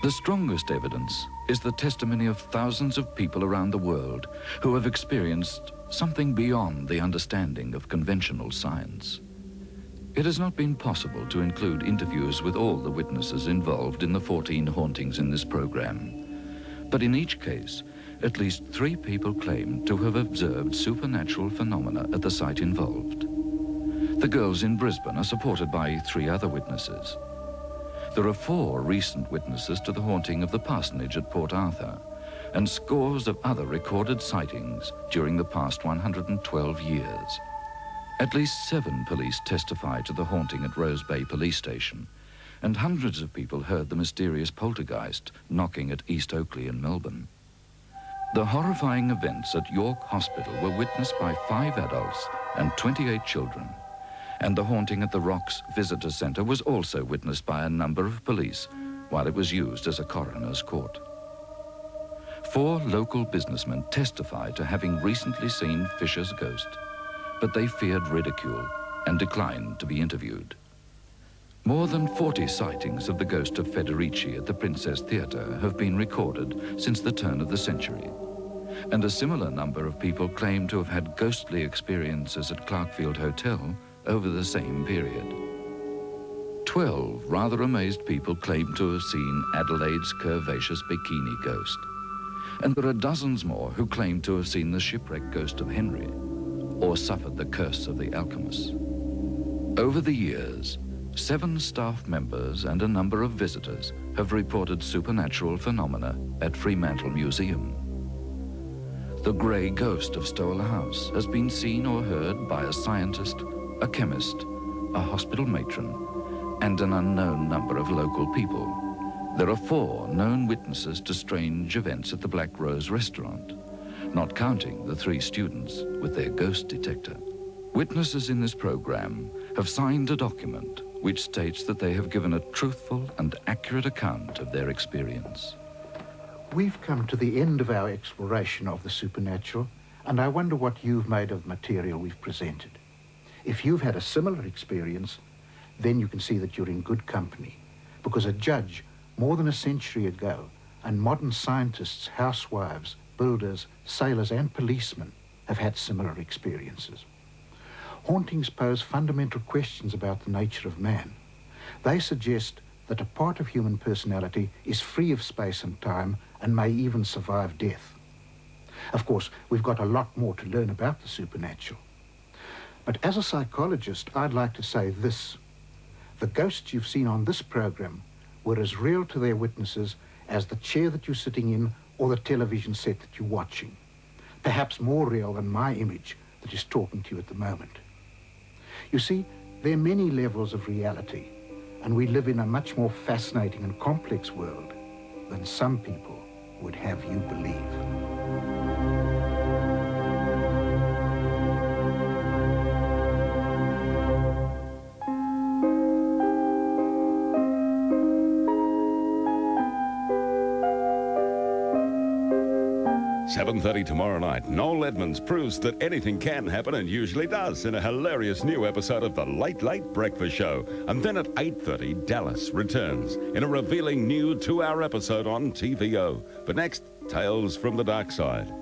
The strongest evidence is the testimony of thousands of people around the world who have experienced something beyond the understanding of conventional science. It has not been possible to include interviews with all the witnesses involved in the 14 hauntings in this program, but in each case, at least 3 people claim to have observed supernatural phenomena at the site involved. The girls in Brisbane are supported by 3 other witnesses. There are 4 recent witnesses to the haunting of the parsonage at Port Arthur, and scores of other recorded sightings during the past 112 years. At least 7 police testify to the haunting at Rose Bay Police Station, and hundreds of people heard the mysterious poltergeist knocking at East Oakley in Melbourne. The horrifying events at York Hospital were witnessed by 5 adults and 28 children, and the haunting at the Rocks Visitor Centre was also witnessed by a number of police while it was used as a coroner's court. 4 local businessmen testified to having recently seen Fisher's ghost, but they feared ridicule and declined to be interviewed. More than 40 sightings of the ghost of Federici at the Princess Theatre have been recorded since the turn of the century. And a similar number of people claim to have had ghostly experiences at Clarkfield Hotel over the same period. 12 rather amazed people claim to have seen Adelaide's curvaceous bikini ghost. And there are dozens more who claim to have seen the shipwrecked ghost of Henry or suffered the curse of the alchemists. Over the years, 7 staff members and a number of visitors have reported supernatural phenomena at Fremantle Museum. The grey ghost of Stowell House has been seen or heard by a scientist, a chemist, a hospital matron, and an unknown number of local people. There are 4 known witnesses to strange events at the Black Rose restaurant, not counting the 3 students with their ghost detector. Witnesses in this program have signed a document which states that they have given a truthful and accurate account of their experience. We've come to the end of our exploration of the supernatural, and I wonder what you've made of the material we've presented. If you've had a similar experience, then you can see that you're in good company, because a judge more than a century ago, and modern scientists, housewives, builders, sailors, and policemen have had similar experiences. Hauntings pose fundamental questions about the nature of man. They suggest that a part of human personality is free of space and time and may even survive death. Of course, we've got a lot more to learn about the supernatural. But as a psychologist, I'd like to say this. The ghosts you've seen on this program were as real to their witnesses as the chair that you're sitting in or the television set that you're watching. Perhaps more real than my image that is talking to you at the moment. You see, there are many levels of reality, and we live in a much more fascinating and complex world than some people would have you believe. 7:30 tomorrow night, Noel Edmonds proves that anything can happen and usually does in a hilarious new episode of The Late Late Breakfast Show. And then at 8:30, Dallas returns in a revealing new 2-hour episode on TVO. But next, Tales from the Dark Side.